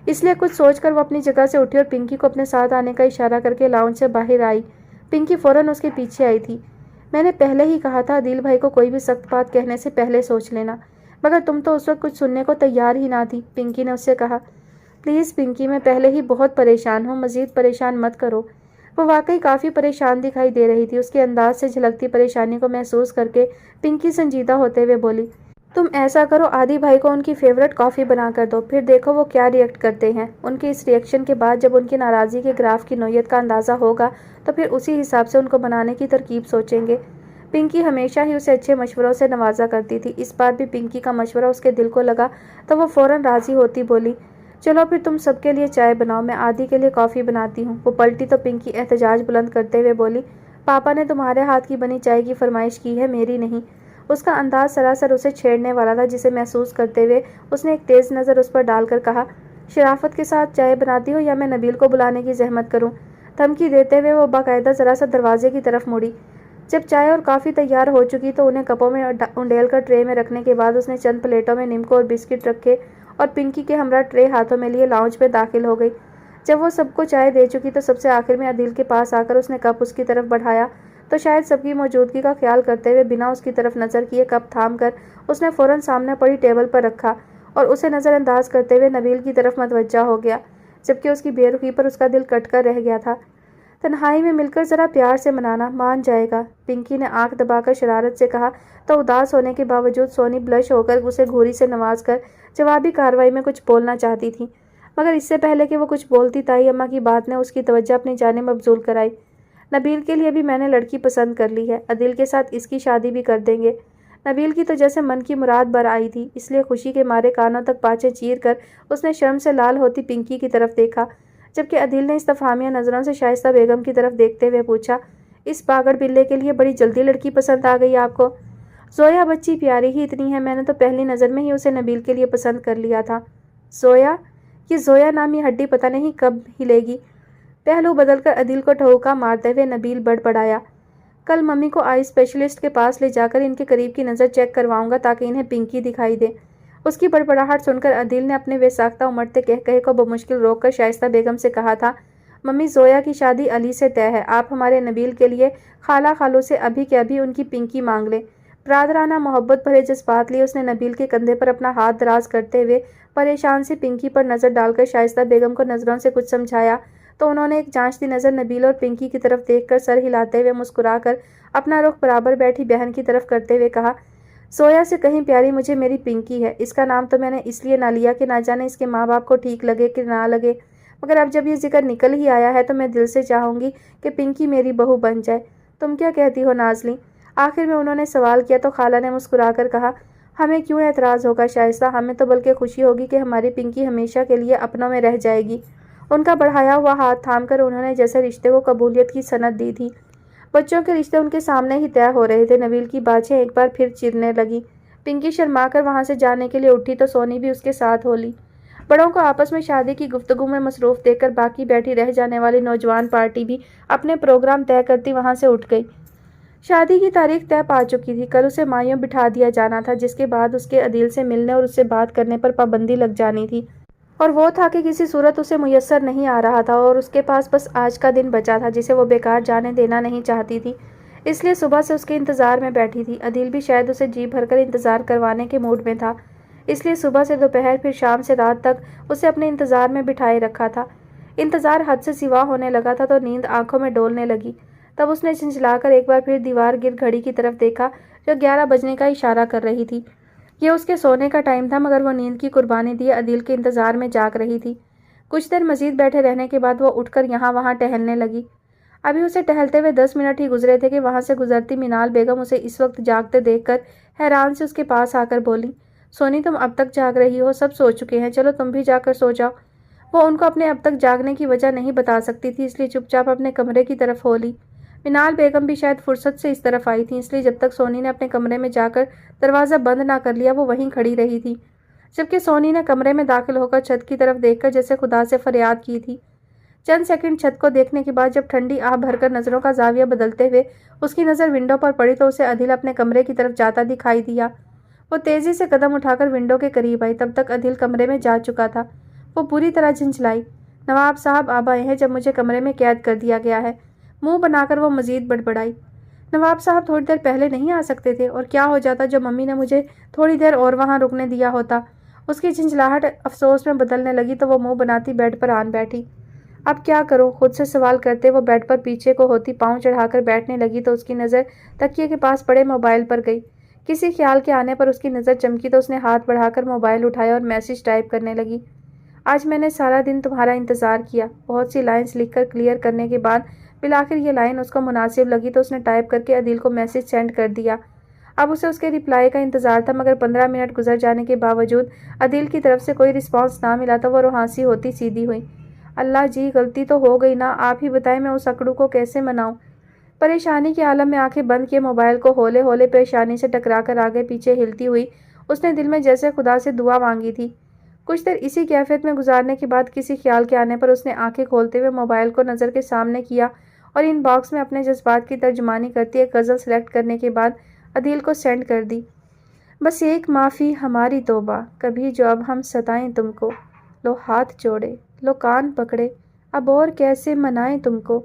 اس لیے کچھ سوچ کر وہ اپنی جگہ سے اٹھی اور پنکی کو اپنے ساتھ آنے کا اشارہ کر کے لاؤنج سے باہر آئی۔ پنکی فوراً اس کے پیچھے آئی تھی۔ میں نے پہلے ہی کہا تھا عدیل بھائی کو کوئی بھی سخت بات کہنے سے پہلے سوچ لینا، مگر تم تو اس وقت کچھ سننے کو تیار ہی نہ تھی، پنکی نے اس سے کہا۔ پلیز پنکی، میں پہلے ہی بہت پریشان ہوں، مزید پریشان مت کرو۔ وہ واقعی کافی پریشان دکھائی دے رہی تھی۔ اس کے انداز سے جھلکتی پریشانی کو محسوس کر کے پنکی سنجیدہ ہوتے ہوئے بولی، تم ایسا کرو، عادی بھائی کو ان کی فیورٹ کافی بنا کر دو، پھر دیکھو وہ کیا ریئیکٹ کرتے ہیں۔ ان کے اس ریئیکشن کے بعد جب ان کی ناراضی کے گراف کی نوعیت کا اندازہ ہوگا تو پھر اسی حساب سے ان کو بنانے کی ترکیب سوچیں گے۔ پنکی ہمیشہ ہی اسے اچھے مشوروں سے نوازا کرتی تھی۔ اس بار بھی پنکی کا مشورہ اس کے دل کو لگا تو وہ فوراً راضی ہوتی بولی، چلو پھر تم سب کے لیے چائے بناؤ، میں عادی کے لیے کافی بناتی ہوں۔ وہ پلٹی تو پنکی احتجاج بلند کرتے ہوئے بولی، پاپا نے تمہارے ہاتھ کی بنی چائے کی فرمائش کی ہے، میری نہیں۔ اس کا انداز سراسر اسے چھیڑنے والا تھا، جسے محسوس کرتے ہوئے اس نے ایک تیز نظر اس پر ڈال کر کہا، شرافت کے ساتھ چائے بناتی ہو یا میں نبیل کو بلانے کی زحمت کروں؟ دھمکی دیتے ہوئے وہ باقاعدہ ذرا سا دروازے کی طرف مڑی۔ جب چائے اور کافی تیار ہو چکی تو انہیں کپوں میں انڈیل کر ٹرے میں رکھنے کے بعد اس نے چند پلیٹوں میں نمکو اور بسکٹ رکھے اور پنکی کے ہمراہ ٹرے ہاتھوں میں لیے لاؤنج میں داخل ہو گئی۔ جب وہ سب کو چائے دے چکی تو سب سے آخر میں عدیل کے پاس آ کر اس نے کپ اس کی طرف بڑھایا تو شاید سب کی موجودگی کا خیال کرتے ہوئے بنا اس کی طرف نظر کیے کپ تھام کر اس نے فوراً سامنے پڑی ٹیبل پر رکھا اور اسے نظر انداز کرتے ہوئے نبیل کی طرف متوجہ ہو گیا، جبکہ اس کی بے رخی پر اس کا دل کٹ کر رہ گیا تھا۔ تنہائی میں مل کر ذرا پیار سے منانا، مان جائے گا، پنکی نے آنکھ دبا کر شرارت سے کہا تو اداس ہونے کے باوجود سونی بلش ہو کر اسے گھوری سے نواز کر جوابی کارروائی میں کچھ بولنا چاہتی تھی، مگر اس سے پہلے کہ وہ کچھ بولتی تائی اماں کی بات نے اس کی توجہ اپنی جانب مبذول کرائی۔ نبیل کے لیے بھی میں نے لڑکی پسند کر لی ہے، عدیل کے ساتھ اس کی شادی بھی کر دیں گے۔ نبیل کی تو جیسے من کی مراد بر آئی تھی، اس لیے خوشی کے مارے کانوں تک پاچیں چیر کر اس نے شرم سے لال ہوتی پنکی کی طرف دیکھا، جبکہ عدیل نے استفہامیہ نظروں سے شائستہ بیگم کی طرف دیکھتے ہوئے پوچھا، اس پاگڑ بلے کے لیے بڑی جلدی لڑکی پسند آ گئی آپ کو؟ زویا بچی پیاری ہی اتنی ہے، میں نے تو پہلی نظر میں ہی اسے نبیل کے لیے پسند کر لیا تھا۔ زویا؟ یہ زویا نامی ہڈی پتہ نہیں کب ہلے گی؟ پہلو بدل کر عدیل کو ٹھوکا مارتے ہوئے نبیل بڑبڑایا، کل ممی کو آئی اسپیشلسٹ کے پاس لے جا کر ان کے قریب کی نظر چیک کرواؤں گا تاکہ انہیں پنکی دکھائی دے۔ اس کی بڑبڑاہٹ سن کر عدیل نے اپنے بے ساختہ امڑتے کہے کو بمشکل روک کر شائستہ بیگم سے کہا تھا، ممی زویا کی شادی علی سے طے ہے، آپ ہمارے نبیل کے لیے خالہ خالو سے ابھی کے ابھی ان کی پنکی مانگ لیں۔ برادرانہ محبت بھرے جذبات لیے اس نے نبیل کے کندھے پر اپنا ہاتھ دراز کرتے ہوئے پریشان سی پنکی پر نظر ڈال کر شائستہ بیگم کو نظروں سے کچھ سمجھایا تو انہوں نے ایک جانچتی نظر نبیل اور پنکی کی طرف دیکھ کر سر ہلاتے ہوئے مسکرا کر اپنا رخ برابر بیٹھی بہن کی طرف کرتے ہوئے کہا، زویا سے کہیں پیاری مجھے میری پنکی ہے، اس کا نام تو میں نے اس لیے نہ لیا کہ نہ جانے اس کے ماں باپ کو ٹھیک لگے کہ نہ لگے، مگر اب جب یہ ذکر نکل ہی آیا ہے تو میں دل سے چاہوں گی کہ پنکی میری بہو بن جائے۔ تم کیا کہتی ہو نازلی؟ آخر میں انہوں نے سوال کیا تو خالہ نے مسکرا کر کہا، ہمیں کیوں اعتراض ہوگا شائستہ، ہمیں تو بلکہ خوشی ہوگی کہ ہماری پنکی ہمیشہ کے لیے اپنوں میں رہ جائے گی۔ ان کا بڑھایا ہوا ہاتھ تھام کر انہوں نے جیسے رشتے کو قبولیت کی سند دی تھی۔ بچوں کے رشتے ان کے سامنے ہی طے ہو رہے تھے۔ نبیل کی باچھیں ایک بار پھر چیرنے لگی۔ پنکی شرما کر وہاں سے جانے کے لیے اٹھی تو سونی بھی اس کے ساتھ ہو لی۔ بڑوں کو آپس میں شادی کی گفتگو میں مصروف دیکھ کر باقی بیٹھی رہ جانے والی نوجوان پارٹی بھی اپنے پروگرام طے کرتی وہاں سے اٹھ گئی۔ شادی کی تاریخ طے پا چکی تھی، کل اسے مایوں بٹھا دیا جانا تھا، جس کے بعد اس کے عدیل سے ملنے اور اس سے بات کرنے پر پابندی لگ جانی تھی، اور وہ تھا کہ کسی صورت اسے میسر نہیں آ رہا تھا اور اس کے پاس بس آج کا دن بچا تھا جسے وہ بیکار جانے دینا نہیں چاہتی تھی، اس لیے صبح سے اس کے انتظار میں بیٹھی تھی۔ عدیل بھی شاید اسے جی بھر کر انتظار کروانے کے موڈ میں تھا، اس لیے صبح سے دوپہر پھر شام سے رات تک اسے اپنے انتظار میں بٹھائے رکھا تھا۔ انتظار حد سے سوا ہونے لگا تھا تو نیند آنکھوں میں ڈولنے لگی، تب اس نے جھنجھلا کر ایک بار پھر دیوار گر گھڑی کی طرف دیکھا جو 11 بجنے کا اشارہ کر رہی تھی۔ یہ اس کے سونے کا ٹائم تھا، مگر وہ نیند کی قربانی دیے عدیل کے انتظار میں جاگ رہی تھی۔ کچھ دیر مزید بیٹھے رہنے کے بعد وہ اٹھ کر یہاں وہاں ٹہلنے لگی۔ ابھی اسے ٹہلتے ہوئے 10 منٹ ہی گزرے تھے کہ وہاں سے گزرتی منال بیگم اسے اس وقت جاگتے دیکھ کر حیران سے اس کے پاس آ کر بولی، سونی تم اب تک جاگ رہی ہو، سب سو چکے ہیں، چلو تم بھی جا کر سو جاؤ۔ وہ ان کو اپنے اب تک جاگنے کی وجہ نہیں بتا سکتی تھی، اس لیے چپ چاپ اپنے کمرے کی طرف ہو لی۔ منال بیگم بھی شاید فرصت سے اس طرف آئی تھی، اس لیے جب تک سونی نے اپنے کمرے میں جا کر دروازہ بند نہ کر لیا وہ وہیں کھڑی رہی تھی، جبکہ سونی نے کمرے میں داخل ہو کر چھت کی طرف دیکھ کر جیسے خدا سے فریاد کی تھی۔ چند سیکنڈ چھت کو دیکھنے کے بعد جب ٹھنڈی آہ بھر کر نظروں کا زاویہ بدلتے ہوئے اس کی نظر ونڈو پر پڑی تو اسے عدیل اپنے کمرے کی طرف جاتا دکھائی دیا۔ وہ تیزی سے قدم اٹھا کر ونڈو کے قریب آئی، تب تک عدیل کمرے میں جا چکا تھا۔ وہ پوری طرح جھنجھلائی، نواب صاحب اب آئے ہیں جب مجھے کمرے میں قید کر دیا گیا ہے۔ منہ بنا کر وہ مزید بڑبڑائی، نواب صاحب تھوڑی دیر پہلے نہیں آ سکتے تھے؟ اور کیا ہو جاتا جو ممی نے مجھے تھوڑی دیر اور وہاں رکنے دیا ہوتا؟ اس کی جھنجھلاہٹ افسوس میں بدلنے لگی تو وہ منہ بناتی بیڈ پر آن بیٹھی۔ اب کیا کروں؟ خود سے سوال کرتے وہ بیڈ پر پیچھے کو ہوتی پاؤں چڑھا کر بیٹھنے لگی تو اس کی نظر تکیے کے پاس پڑے موبائل پر گئی۔ کسی خیال کے آنے پر اس کی نظر چمکی تو اس نے ہاتھ بڑھا کر موبائل اٹھایا اور میسج ٹائپ کرنے لگی۔ آج میں نے سارا دن تمہارا انتظار کیا۔ بہت سی لائنز لکھ کر کلیئر کرنے کے بعد بالآخر یہ لائن اس کو مناسب لگی تو اس نے ٹائپ کر کے عدیل کو میسج سینڈ کر دیا۔ اب اسے اس کے رپلائی کا انتظار تھا، مگر 15 منٹ گزر جانے کے باوجود عدیل کی طرف سے کوئی رسپانس نہ ملا تو وہ روحانسی ہوتی سیدھی ہوئی۔ اللہ جی، غلطی تو ہو گئی نا، آپ ہی بتائیں میں اس اکڑو کو کیسے مناؤں؟ پریشانی کے عالم میں آنکھیں بند کیے موبائل کو ہولے ہولے پریشانی سے ٹکرا کر آگے پیچھے ہلتی ہوئی اس نے دل میں جیسے خدا سے دعا مانگی تھی۔ کچھ دیر اسی کیفیت میں گزارنے کے بعد کسی خیال کے آنے پر اس نے آنکھیں کھولتے ہوئے موبائل کو نظر کے سامنے کیا اور ان باکس میں اپنے جذبات کی ترجمانی کرتی ایک غزل سلیکٹ کرنے کے بعد عدیل کو سینڈ کر دی۔ بس ایک معافی ہماری توبہ، کبھی جو اب ہم ستائیں تم کو، لو ہاتھ جوڑے، لو کان پکڑے، اب اور کیسے منائیں تم کو،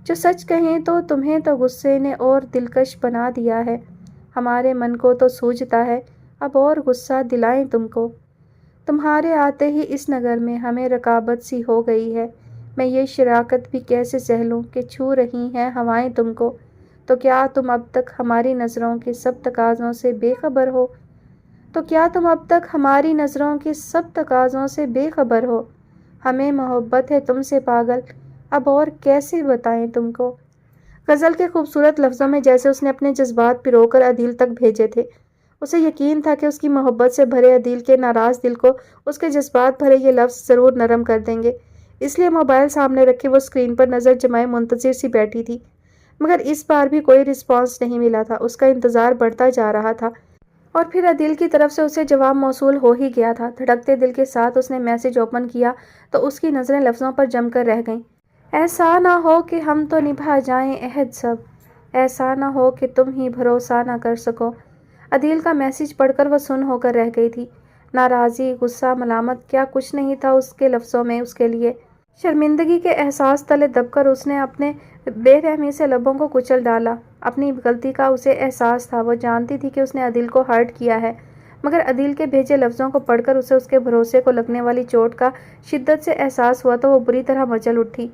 جو سچ کہیں تو تمہیں تو غصے نے اور دلکش بنا دیا ہے، ہمارے من کو تو سوجھتا ہے، اب اور غصہ دلائیں تم کو، تمہارے آتے ہی اس نگر میں ہمیں رکابت سی ہو گئی ہے، میں یہ شراکت بھی کیسے سہ لوں کہ چھو رہی ہیں ہوائیں تم کو، تو کیا تم اب تک ہماری نظروں کے سب تقاضوں سے بے خبر ہو، تو کیا تم اب تک ہماری نظروں کے سب تقاضوں سے بے خبر ہو، ہمیں محبت ہے تم سے پاگل، اب اور کیسے بتائیں تم کو۔ غزل کے خوبصورت لفظوں میں جیسے اس نے اپنے جذبات پرو کر عدیل تک بھیجے تھے۔ اسے یقین تھا کہ اس کی محبت سے بھرے عدیل کے ناراض دل کو اس کے جذبات بھرے یہ لفظ ضرور نرم کر دیں گے، اس لیے موبائل سامنے رکھے وہ اسکرین پر نظر جمائے منتظر سی بیٹھی تھی، مگر اس بار بھی کوئی رسپانس نہیں ملا تھا۔ اس کا انتظار بڑھتا جا رہا تھا اور پھر عدیل کی طرف سے اسے جواب موصول ہو ہی گیا تھا۔ دھڑکتے دل کے ساتھ اس نے میسج اوپن کیا تو اس کی نظریں لفظوں پر جم کر رہ گئیں۔ ایسا نہ ہو کہ ہم تو نبھا جائیں عہد سب، ایسا نہ ہو کہ تم ہی بھروسہ نہ کر سکو۔ عدیل کا میسج پڑھ کر وہ سن ہو کر رہ گئی تھی۔ ناراضی، غصہ، ملامت، کیا کچھ نہیں تھا اس کے لفظوں میں اس کے لیے۔ شرمندگی کے احساس تلے دب کر اس نے اپنے بے رحمی سے لبوں کو کچل ڈالا۔ اپنی غلطی کا اسے احساس تھا، وہ جانتی تھی کہ اس نے عدیل کو ہرٹ کیا ہے، مگر عدیل کے بھیجے لفظوں کو پڑھ کر اسے اس کے بھروسے کو لگنے والی چوٹ کا شدت سے احساس ہوا تو وہ بری طرح مچل اٹھی۔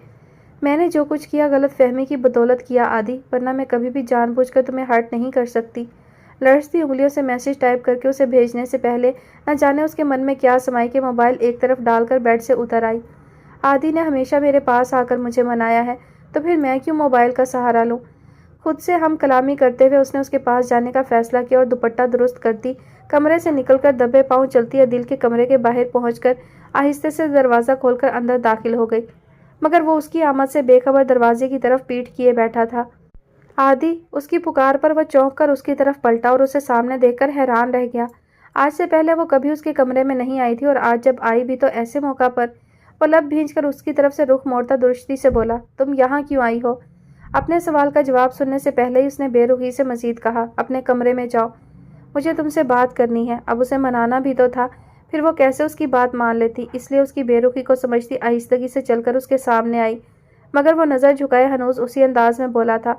میں نے جو کچھ کیا غلط فہمی کی بدولت کیا عادی، ورنہ میں کبھی بھی جان بوجھ کر تمہیں ہرٹ نہیں کر سکتی۔ لرزتی انگلیوں سے میسج ٹائپ کر کے اسے بھیجنے سے پہلے نہ جانے اس کے من میں کیا سمائی کہ موبائل ایک طرف ڈال کر بیڈ سے اتر آئی۔ عادی نے ہمیشہ میرے پاس آ کر مجھے منایا ہے، تو پھر میں کیوں موبائل کا سہارا لوں؟ خود سے ہم کلامی کرتے ہوئے اس نے اس کے پاس جانے کا فیصلہ کیا اور دوپٹہ درست کرتی کمرے سے نکل کر دبے پاؤں چلتی عدیل کے کمرے کے باہر پہنچ کر آہستہ سے دروازہ کھول کر اندر داخل ہو گئی، مگر وہ اس کی آمد سے بے خبر دروازے کی طرف پیٹھ کیے بیٹھا تھا۔ عادی! اس کی پکار پر وہ چونک کر اس کی طرف پلٹا اور اسے سامنے دیکھ کر حیران رہ گیا۔ آج سے پہلے وہ کبھی اس کے کمرے میں نہیں آئی تھی اور آج جب آئی بھی تو ایسے موقع پر۔ وہ لب بھینچ کر اس کی طرف سے رخ موڑتا درستی سے بولا، تم یہاں کیوں آئی ہو؟ اپنے سوال کا جواب سننے سے پہلے ہی اس نے بے رخی سے مزید کہا، اپنے کمرے میں جاؤ، مجھے تم سے بات کرنی ہے۔ اب اسے منانا بھی تو تھا، پھر وہ کیسے اس کی بات مان لیتی، اس لیے اس کی بے رخی کو سمجھتی آہستگی سے چل کر اس کے سامنے آئی، مگر وہ نظر جھکائے ہنوز اسی انداز میں بولا تھا،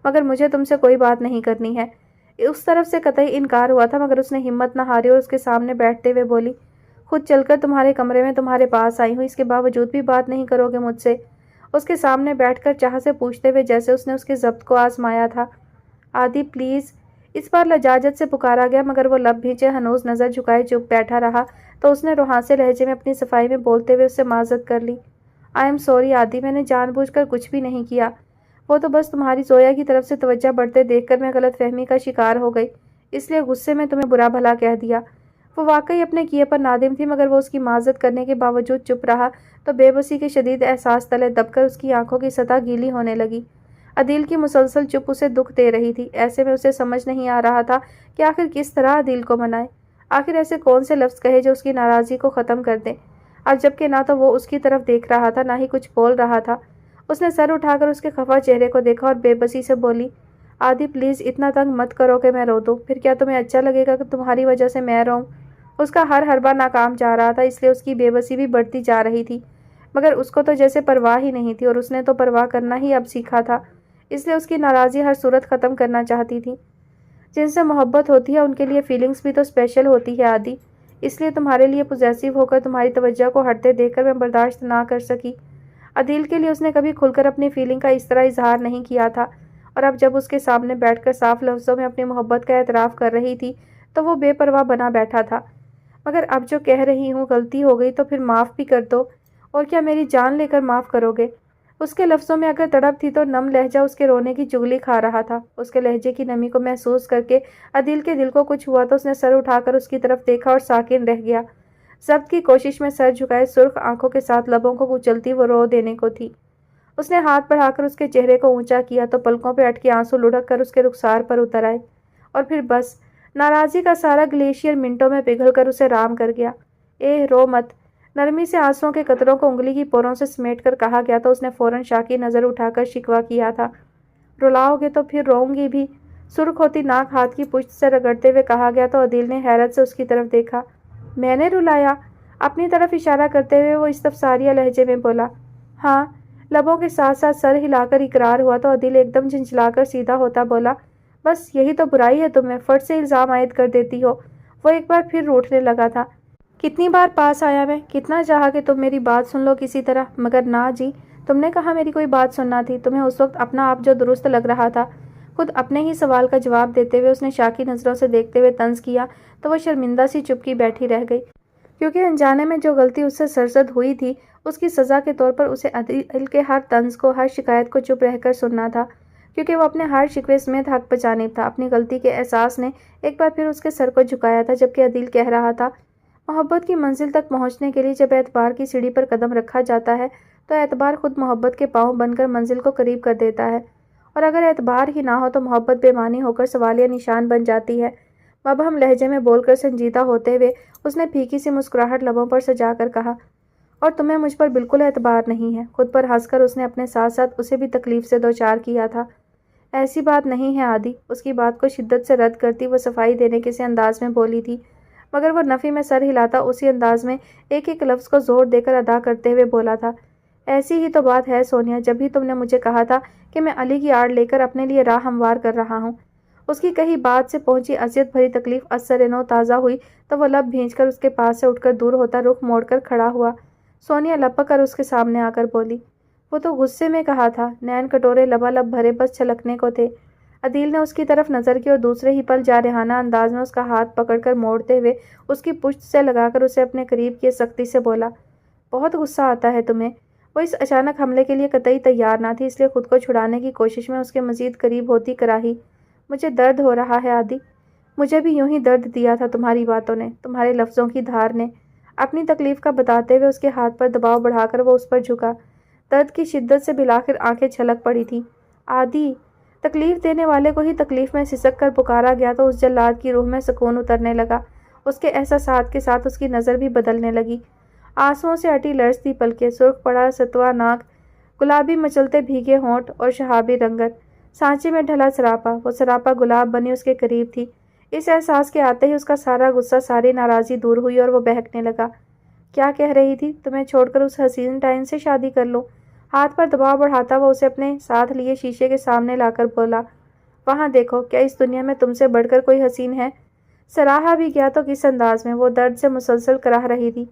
مگر مجھے تم سے کوئی بات نہیں کرنی ہے۔ اس طرف سے قطعی انکار ہوا تھا، مگر اس نے ہمت نہ ہاری اور اس کے سامنے بیٹھتے ہوئے بولی، خود چل کر تمہارے کمرے میں تمہارے پاس آئی ہوں، اس کے باوجود بھی بات نہیں کرو گے مجھ سے؟ اس کے سامنے بیٹھ کر چاہ سے پوچھتے ہوئے جیسے اس نے اس کے ضبط کو آزمایا تھا۔ عادی پلیز! اس بار لجاجت سے پکارا گیا، مگر وہ لب بھینچے ہنوز نظر جھکائے چپ بیٹھا رہا تو اس نے روحانسے لہجے میں اپنی صفائی میں بولتے ہوئے اس سے معذرت کر لی، آئی ایم سوری عادی، میں نے جان بوجھ کر کچھ بھی نہیں کیا، وہ تو بس تمہاری زویا کی طرف سے توجہ بڑھتے دیکھ کر میں غلط فہمی کا شکار ہو گئی، اس لیے غصے میں تمہیں برا بھلا کہہ دیا۔ وہ واقعی اپنے کیے پر نادم تھی، مگر وہ اس کی معذرت کرنے کے باوجود چپ رہا تو بے بسی کے شدید احساس تلے دب کر اس کی آنکھوں کی سطح گیلی ہونے لگی۔ عدیل کی مسلسل چپ اسے دکھ دے رہی تھی، ایسے میں اسے سمجھ نہیں آ رہا تھا کہ آخر کس طرح عدیل کو منائے، آخر ایسے کون سے لفظ کہے جو اس کی ناراضی کو ختم کر دیں۔ اب جبکہ نہ تو وہ اس کی طرف دیکھ رہا تھا نہ ہی کچھ بول رہا تھا، اس نے سر اٹھا کر اس کے خفا چہرے کو دیکھا اور بے بسی سے بولی، عادی پلیز اتنا تنگ مت کرو کہ میں رو دوں، پھر کیا تمہیں اچھا لگے گا کہ تمہاری وجہ سے میں روؤں؟ اس کا ہر حربہ ناکام جا رہا تھا، اس لیے اس کی بے بسی بھی بڑھتی جا رہی تھی، مگر اس کو تو جیسے پرواہ ہی نہیں تھی اور اس نے تو پرواہ کرنا ہی اب سیکھا تھا، اس لیے اس کی ناراضی ہر صورت ختم کرنا چاہتی تھی۔ جن سے محبت ہوتی ہے ان کے لیے فیلنگز بھی تو اسپیشل ہوتی ہے عادی، اس لیے تمہارے لیے پوزیسو ہو کر تمہاری توجہ کو ہٹتے دیکھ کر میں برداشت نہ کر سکی۔ عدیل کے لیے اس نے کبھی کھل کر اپنی فیلنگ کا اس طرح اظہار نہیں کیا تھا، اور اب جب اس کے سامنے بیٹھ کر صاف لفظوں میں اپنی محبت کا اعتراف کر رہی تھی تو وہ بے پرواہ بنا بیٹھا تھا۔ مگر اب جو کہہ رہی ہوں غلطی ہو گئی تو پھر معاف بھی کر دو، اور کیا میری جان لے کر معاف کرو گے؟ اس کے لفظوں میں اگر تڑپ تھی تو نم لہجہ اس کے رونے کی چگلی کھا رہا تھا۔ اس کے لہجے کی نمی کو محسوس کر کے عدیل کے دل کو کچھ ہوا تو اس نے سر اٹھا کر اس کی طرف دیکھا اور ساکن رہ گیا۔ ضبط کی کوشش میں سر جھکائے سرخ آنکھوں کے ساتھ لبوں کو کچلتی وہ رو دینے کو تھی۔ اس نے ہاتھ بڑھا کر اس کے چہرے کو اونچا کیا تو پلکوں پہ اٹکے آنسو لڑک کر اس کے رخسار پر اتر آئے، اور پھر بس ناراضی کا سارا گلیشیئر منٹوں میں پگھل کر اسے رام کر گیا۔ رو مت، نرمی سے آنسوؤں کے قطروں کو انگلی کی پوروں سے سمیٹ کر کہا گیا تو اس نے فوراً شاہ کی نظر اٹھا کر شکوہ کیا تھا۔ رلاؤ گے تو پھر روؤں گی بھی، سرخ ہوتی ناک ہاتھ کی پشت سے رگڑتے ہوئے کہا گیا تو عدیل نے حیرت سے اس کی طرف دیکھا۔ میں نے رلایا؟ اپنی طرف اشارہ کرتے ہوئے وہ استفساریہ لہجے میں بولا۔ ہاں، لبوں کے ساتھ ساتھ سر ہلا کر اقرار ہوا تو عدیل ایک دم جھنجھلا کر سیدھا ہوتا بولا، بس یہی تو برائی ہے تمہیں، فٹ سے الزام عائد کر دیتی ہو۔ وہ ایک بار پھر روٹھنے لگا تھا۔ کتنی بار پاس آیا میں، کتنا چاہا کہ تم میری بات سن لو کسی طرح، مگر نہ جی، تم نے کہا میری کوئی بات سننا تھی، تمہیں اس وقت اپنا آپ جو درست لگ رہا تھا۔ خود اپنے ہی سوال کا جواب دیتے ہوئے اس نے شاہ کی نظروں سے دیکھتے ہوئے طنز کیا تو وہ شرمندہ سی چپکی بیٹھی رہ گئی، کیونکہ انجانے میں جو غلطی اس سے سرزد ہوئی تھی اس کی سزا کے طور پر اسے عدیل کے ہر طنز کو، ہر شکایت کو چپ رہ کر سننا تھا، کیونکہ وہ اپنے ہر شکوے سمیت حق پہ جانب تھا۔ اپنی غلطی کے احساس نے ایک بار پھر اس کے سر کو جھکایا تھا، جبکہ عدیل کہہ رہا تھا، محبت کی منزل تک پہنچنے کے لیے جب اعتبار کی سیڑھی پر قدم رکھا جاتا ہے تو اعتبار خود محبت کے پاؤں بن کر منزل کو قریب کر دیتا ہے، اور اگر اعتبار ہی نہ ہو تو محبت بے معنی ہو کر سوالیہ نشان بن جاتی ہے۔ مبہم لہجے میں بول کر سنجیدہ ہوتے ہوئے اس نے پھیکی سی مسکراہٹ لبوں پر سجا کر کہا، اور تمہیں مجھ پر بالکل اعتبار نہیں ہے۔ خود پر ہنس کر اس نے اپنے ساتھ ساتھ اسے بھی تکلیف سے دوچار کیا تھا۔ ایسی بات نہیں ہے عادی، اس کی بات کو شدت سے رد کرتی وہ صفائی دینے کے سے انداز میں بولی تھی، مگر وہ نفی میں سر ہلاتا اسی انداز میں ایک ایک لفظ کو زور دے کر ادا کرتے ہوئے بولا تھا، ایسی ہی تو بات ہے سونیا، جب بھی تم نے مجھے کہا تھا کہ میں علی کی آڑ لے کر اپنے لیے راہ ہموار کر رہا ہوں۔ اس کی کہی بات سے پہنچی اذیت بھری تکلیف اثر نو تازہ ہوئی تو وہ لب بھینچ کر اس کے پاس سے اٹھ کر دور ہوتا رخ موڑ کر کھڑا ہوا۔ سونیا لپک کر اس کے سامنے آ کر بولی، وہ تو غصے میں کہا تھا، نین کٹورے لبالب بھرے بس چھلکنے کو تھے۔ عدیل نے اس کی طرف نظر کی اور دوسرے ہی پل جارحانہ انداز میں اس کا ہاتھ پکڑ کر موڑتے ہوئے اس کی پشت سے لگا کر اسے اپنے قریب کیے سختی سے بولا، بہت غصہ آتا ہے تمہیں۔ وہ اس اچانک حملے کے لیے قطعی تیار نہ تھی، اس لیے خود کو چھڑانے کی کوشش میں اس کے مزید قریب ہوتی کراہی، مجھے درد ہو رہا ہے عادی، مجھے بھی یوں ہی درد دیا تھا تمہاری باتوں نے، تمہارے لفظوں کی دھار نے۔ اپنی تکلیف کا بتاتے ہوئے اس کے ہاتھ پر دباؤ بڑھا کر وہ اس پر جھکا۔ درد کی شدت سے بالآخر آنکھیں چھلک پڑی تھیں۔ عادی، تکلیف دینے والے کو ہی تکلیف میں سسک کر پکارا گیا تو اس جلاد کی روح میں سکون اترنے لگا۔ اس کے احساسات کے ساتھ اس کی نظر بھی بدلنے لگی۔ آنسوؤں سے اٹی لرزتی پلکیں، سرخ پڑا ستوا ناک، گلابی مچلتے بھیگے ہونٹ اور شہابی رنگت، سانچے میں ڈھلا سراپا، وہ سراپا گلاب بنی اس کے قریب تھی۔ اس احساس کے آتے ہی اس کا سارا غصہ، ساری ناراضی دور ہوئی اور وہ بہکنے لگا۔ کیا کہہ رہی تھی؟ تمہیں چھوڑ کر اس حسین ٹائن سے شادی کر لوں؟ ہاتھ پر دباؤ بڑھاتا وہ اسے اپنے ساتھ لیے شیشے کے سامنے لا کر بولا، وہاں دیکھو، کیا اس دنیا میں تم سے بڑھ کر کوئی حسین ہے؟ سراہا بھی کیا تو کس انداز میں، وہ درد سے مسلسل کراہ رہی تھی۔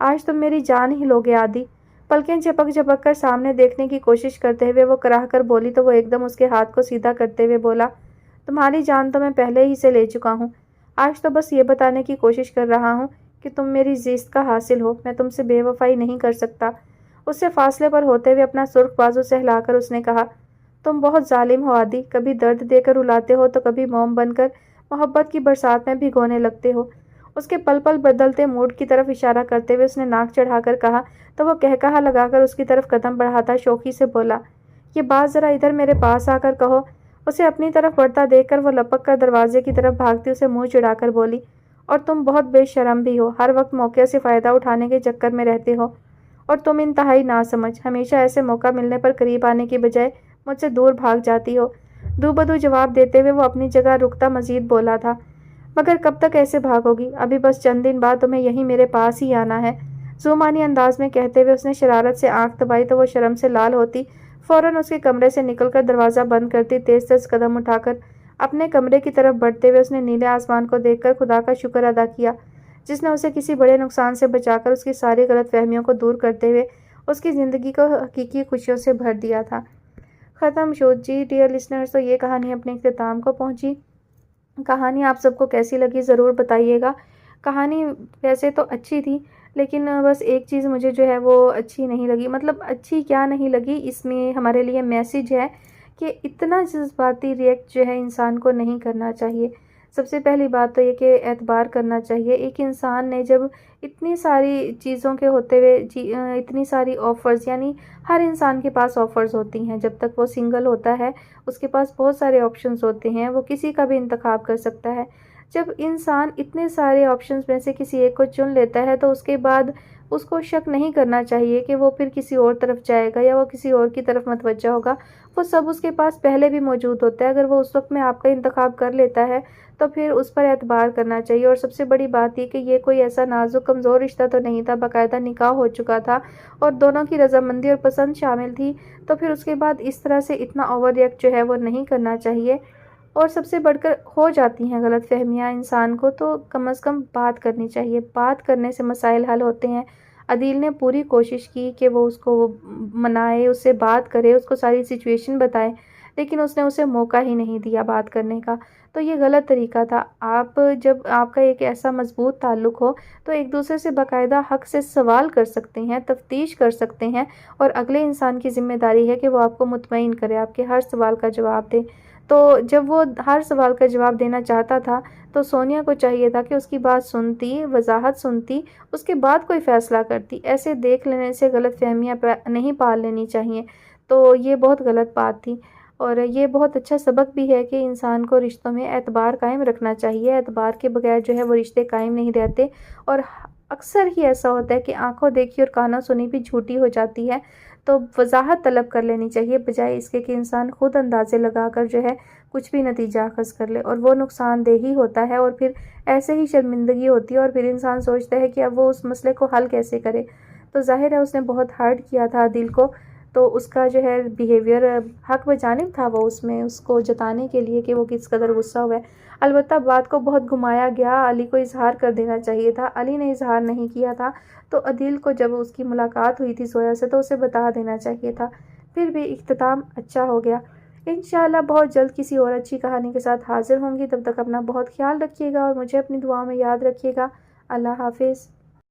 آج تم میری جان ہی لوگے عادی۔ پلکیں جھپک جھپک کر سامنے دیکھنے کی کوشش کرتے ہوئے وہ کراہ کر بولی تو وہ ایک دم اس کے ہاتھ کو سیدھا کرتے ہوئے بولا، تمہاری جان تو میں پہلے ہی سے لے چکا ہوں، آج تو بس یہ بتانے کی کوشش کر رہا ہوں کہ تم میری زیست کا حاصل ہو، میں تم سے بے وفائی نہیں کر سکتا۔ اس سے فاصلے پر ہوتے ہوئے اپنا سرخ بازو سے ہلا کر اس نے کہا، تم بہت ظالم ہو عادی، کبھی درد دے کر رلاتے ہو تو کبھی موم بن کر محبت کی برسات میں بھگونے لگتے ہو۔ اس کے پل پل بدلتے موڈ کی طرف اشارہ کرتے ہوئے اس نے ناک چڑھا کر کہا تو وہ کہا لگا کر اس کی طرف قدم بڑھاتا شوخی سے بولا، یہ بات ذرا ادھر میرے پاس آ کر کہو۔ اسے اپنی طرف بڑھتا دیکھ کر وہ لپک کر دروازے کی طرف بھاگتی اسے منہ چڑھا کر بولی، اور تم بہت بے شرم بھی ہو، ہر وقت موقع سے فائدہ اٹھانے کے چکر میں رہتے ہو، اور تم انتہائی ناسمجھ، ہمیشہ ایسے موقع ملنے پر قریب آنے کی بجائے مجھ سے دور بھاگ جاتی ہو۔ دو بدو جواب دیتے ہوئے وہ اپنی جگہ رکتا مزید بولا تھا، مگر کب تک ایسے بھاگو گی؟ ابھی بس چند دن بعد تمہیں یہیں میرے پاس ہی آنا ہے۔ ذومانی انداز میں کہتے ہوئے اس نے شرارت سے آنکھ دبائی تو وہ شرم سے لال ہوتی فوراً اس کے کمرے سے نکل کر دروازہ بند کرتی تیز تیز قدم اٹھا کر اپنے کمرے کی طرف بڑھتے ہوئے اس نے نیلے آسمان کو دیکھ کر خدا کا شکر ادا کیا جس نے اسے کسی بڑے نقصان سے بچا کر اس کی ساری غلط فہمیوں کو دور کرتے ہوئے اس کی زندگی کو حقیقی خوشیوں سے بھر دیا تھا۔ ختم شو جی ڈیئر لسنرز، تو یہ کہانی اپنے اختتام کو پہنچی۔ کہانی آپ سب کو کیسی لگی ضرور بتائیے گا۔ کہانی ویسے تو اچھی تھی، لیکن بس ایک چیز مجھے جو ہے وہ اچھی نہیں لگی، مطلب اچھی کیا نہیں لگی، اس میں ہمارے لیے میسیج ہے کہ اتنا جذباتی ریئیکٹ جو ہے انسان کو نہیں کرنا چاہیے۔ سب سے پہلی بات تو یہ کہ اعتبار کرنا چاہیے۔ ایک انسان نے جب اتنی ساری چیزوں کے ہوتے ہوئے اتنی ساری آفرز، یعنی ہر انسان کے پاس آفرز ہوتی ہیں، جب تک وہ سنگل ہوتا ہے اس کے پاس بہت سارے آپشنز ہوتے ہیں، وہ کسی کا بھی انتخاب کر سکتا ہے۔ جب انسان اتنے سارے آپشنز میں سے کسی ایک کو چن لیتا ہے تو اس کے بعد اس کو شک نہیں کرنا چاہیے کہ وہ پھر کسی اور طرف جائے گا یا وہ کسی اور کی طرف متوجہ ہوگا۔ وہ سب اس کے پاس پہلے بھی موجود ہوتا ہے۔ اگر وہ اس وقت میں آپ کا انتخاب کر لیتا ہے تو پھر اس پر اعتبار کرنا چاہیے۔ اور سب سے بڑی بات یہ کہ یہ کوئی ایسا نازک کمزور رشتہ تو نہیں تھا، باقاعدہ نکاح ہو چکا تھا اور دونوں کی رضامندی اور پسند شامل تھی، تو پھر اس کے بعد اس طرح سے اتنا اوور ریئیکٹ جو ہے وہ نہیں کرنا چاہیے۔ اور سب سے بڑھ کر ہو جاتی ہیں غلط فہمیاں انسان کو، تو کم از کم بات کرنی چاہیے۔ بات کرنے سے مسائل حل ہوتے ہیں۔ عدیل نے پوری کوشش کی کہ وہ اس کو منائے، اس سے بات کرے، اس کو ساری سچویشن بتائے، لیکن اس نے اسے موقع ہی نہیں دیا بات کرنے کا۔ تو یہ غلط طریقہ تھا۔ جب آپ کا ایک ایسا مضبوط تعلق ہو تو ایک دوسرے سے باقاعدہ حق سے سوال کر سکتے ہیں، تفتیش کر سکتے ہیں، اور اگلے انسان کی ذمہ داری ہے کہ وہ آپ کو مطمئن کرے، آپ کے ہر سوال کا جواب دے۔ تو جب وہ ہر سوال کا جواب دینا چاہتا تھا تو سونیا کو چاہیے تھا کہ اس کی بات سنتی، وضاحت سنتی، اس کے بعد کوئی فیصلہ کرتی۔ ایسے دیکھ لینے سے غلط فہمیاں نہیں پال لینی چاہیے۔ تو یہ بہت غلط بات تھی، اور یہ بہت اچھا سبق بھی ہے کہ انسان کو رشتوں میں اعتبار قائم رکھنا چاہیے۔ اعتبار کے بغیر جو ہے وہ رشتے قائم نہیں رہتے، اور اکثر ہی ایسا ہوتا ہے کہ آنکھوں دیکھی اور کانوں سنی بھی جھوٹی ہو جاتی ہے۔ تو وضاحت طلب کر لینی چاہیے، بجائے اس کے کہ انسان خود اندازے لگا کر جو ہے کچھ بھی نتیجہ اخذ کر لے، اور وہ نقصان دہ ہی ہوتا ہے، اور پھر ایسے ہی شرمندگی ہوتی ہے، اور پھر انسان سوچتا ہے کہ اب وہ اس مسئلے کو حل کیسے کرے۔ تو ظاہر ہے اس نے بہت ہرٹ کیا تھا دل کو، تو اس کا جو ہے بیہیویئر حق بجانب تھا، وہ اس کو جتانے کے لیے کہ وہ کس قدر غصہ ہوا ہے۔ البتہ بات کو بہت گھمایا گیا، علی کو اظہار کر دینا چاہیے تھا، علی نے اظہار نہیں کیا تھا، تو عدیل کو جب اس کی ملاقات ہوئی تھی زویا سے تو اسے بتا دینا چاہیے تھا۔ پھر بھی اختتام اچھا ہو گیا۔ انشاءاللہ بہت جلد کسی اور اچھی کہانی کے ساتھ حاضر ہوں گی، تب تک اپنا بہت خیال رکھیے گا اور مجھے اپنی دعاؤں میں یاد رکھیے گا۔ اللہ حافظ۔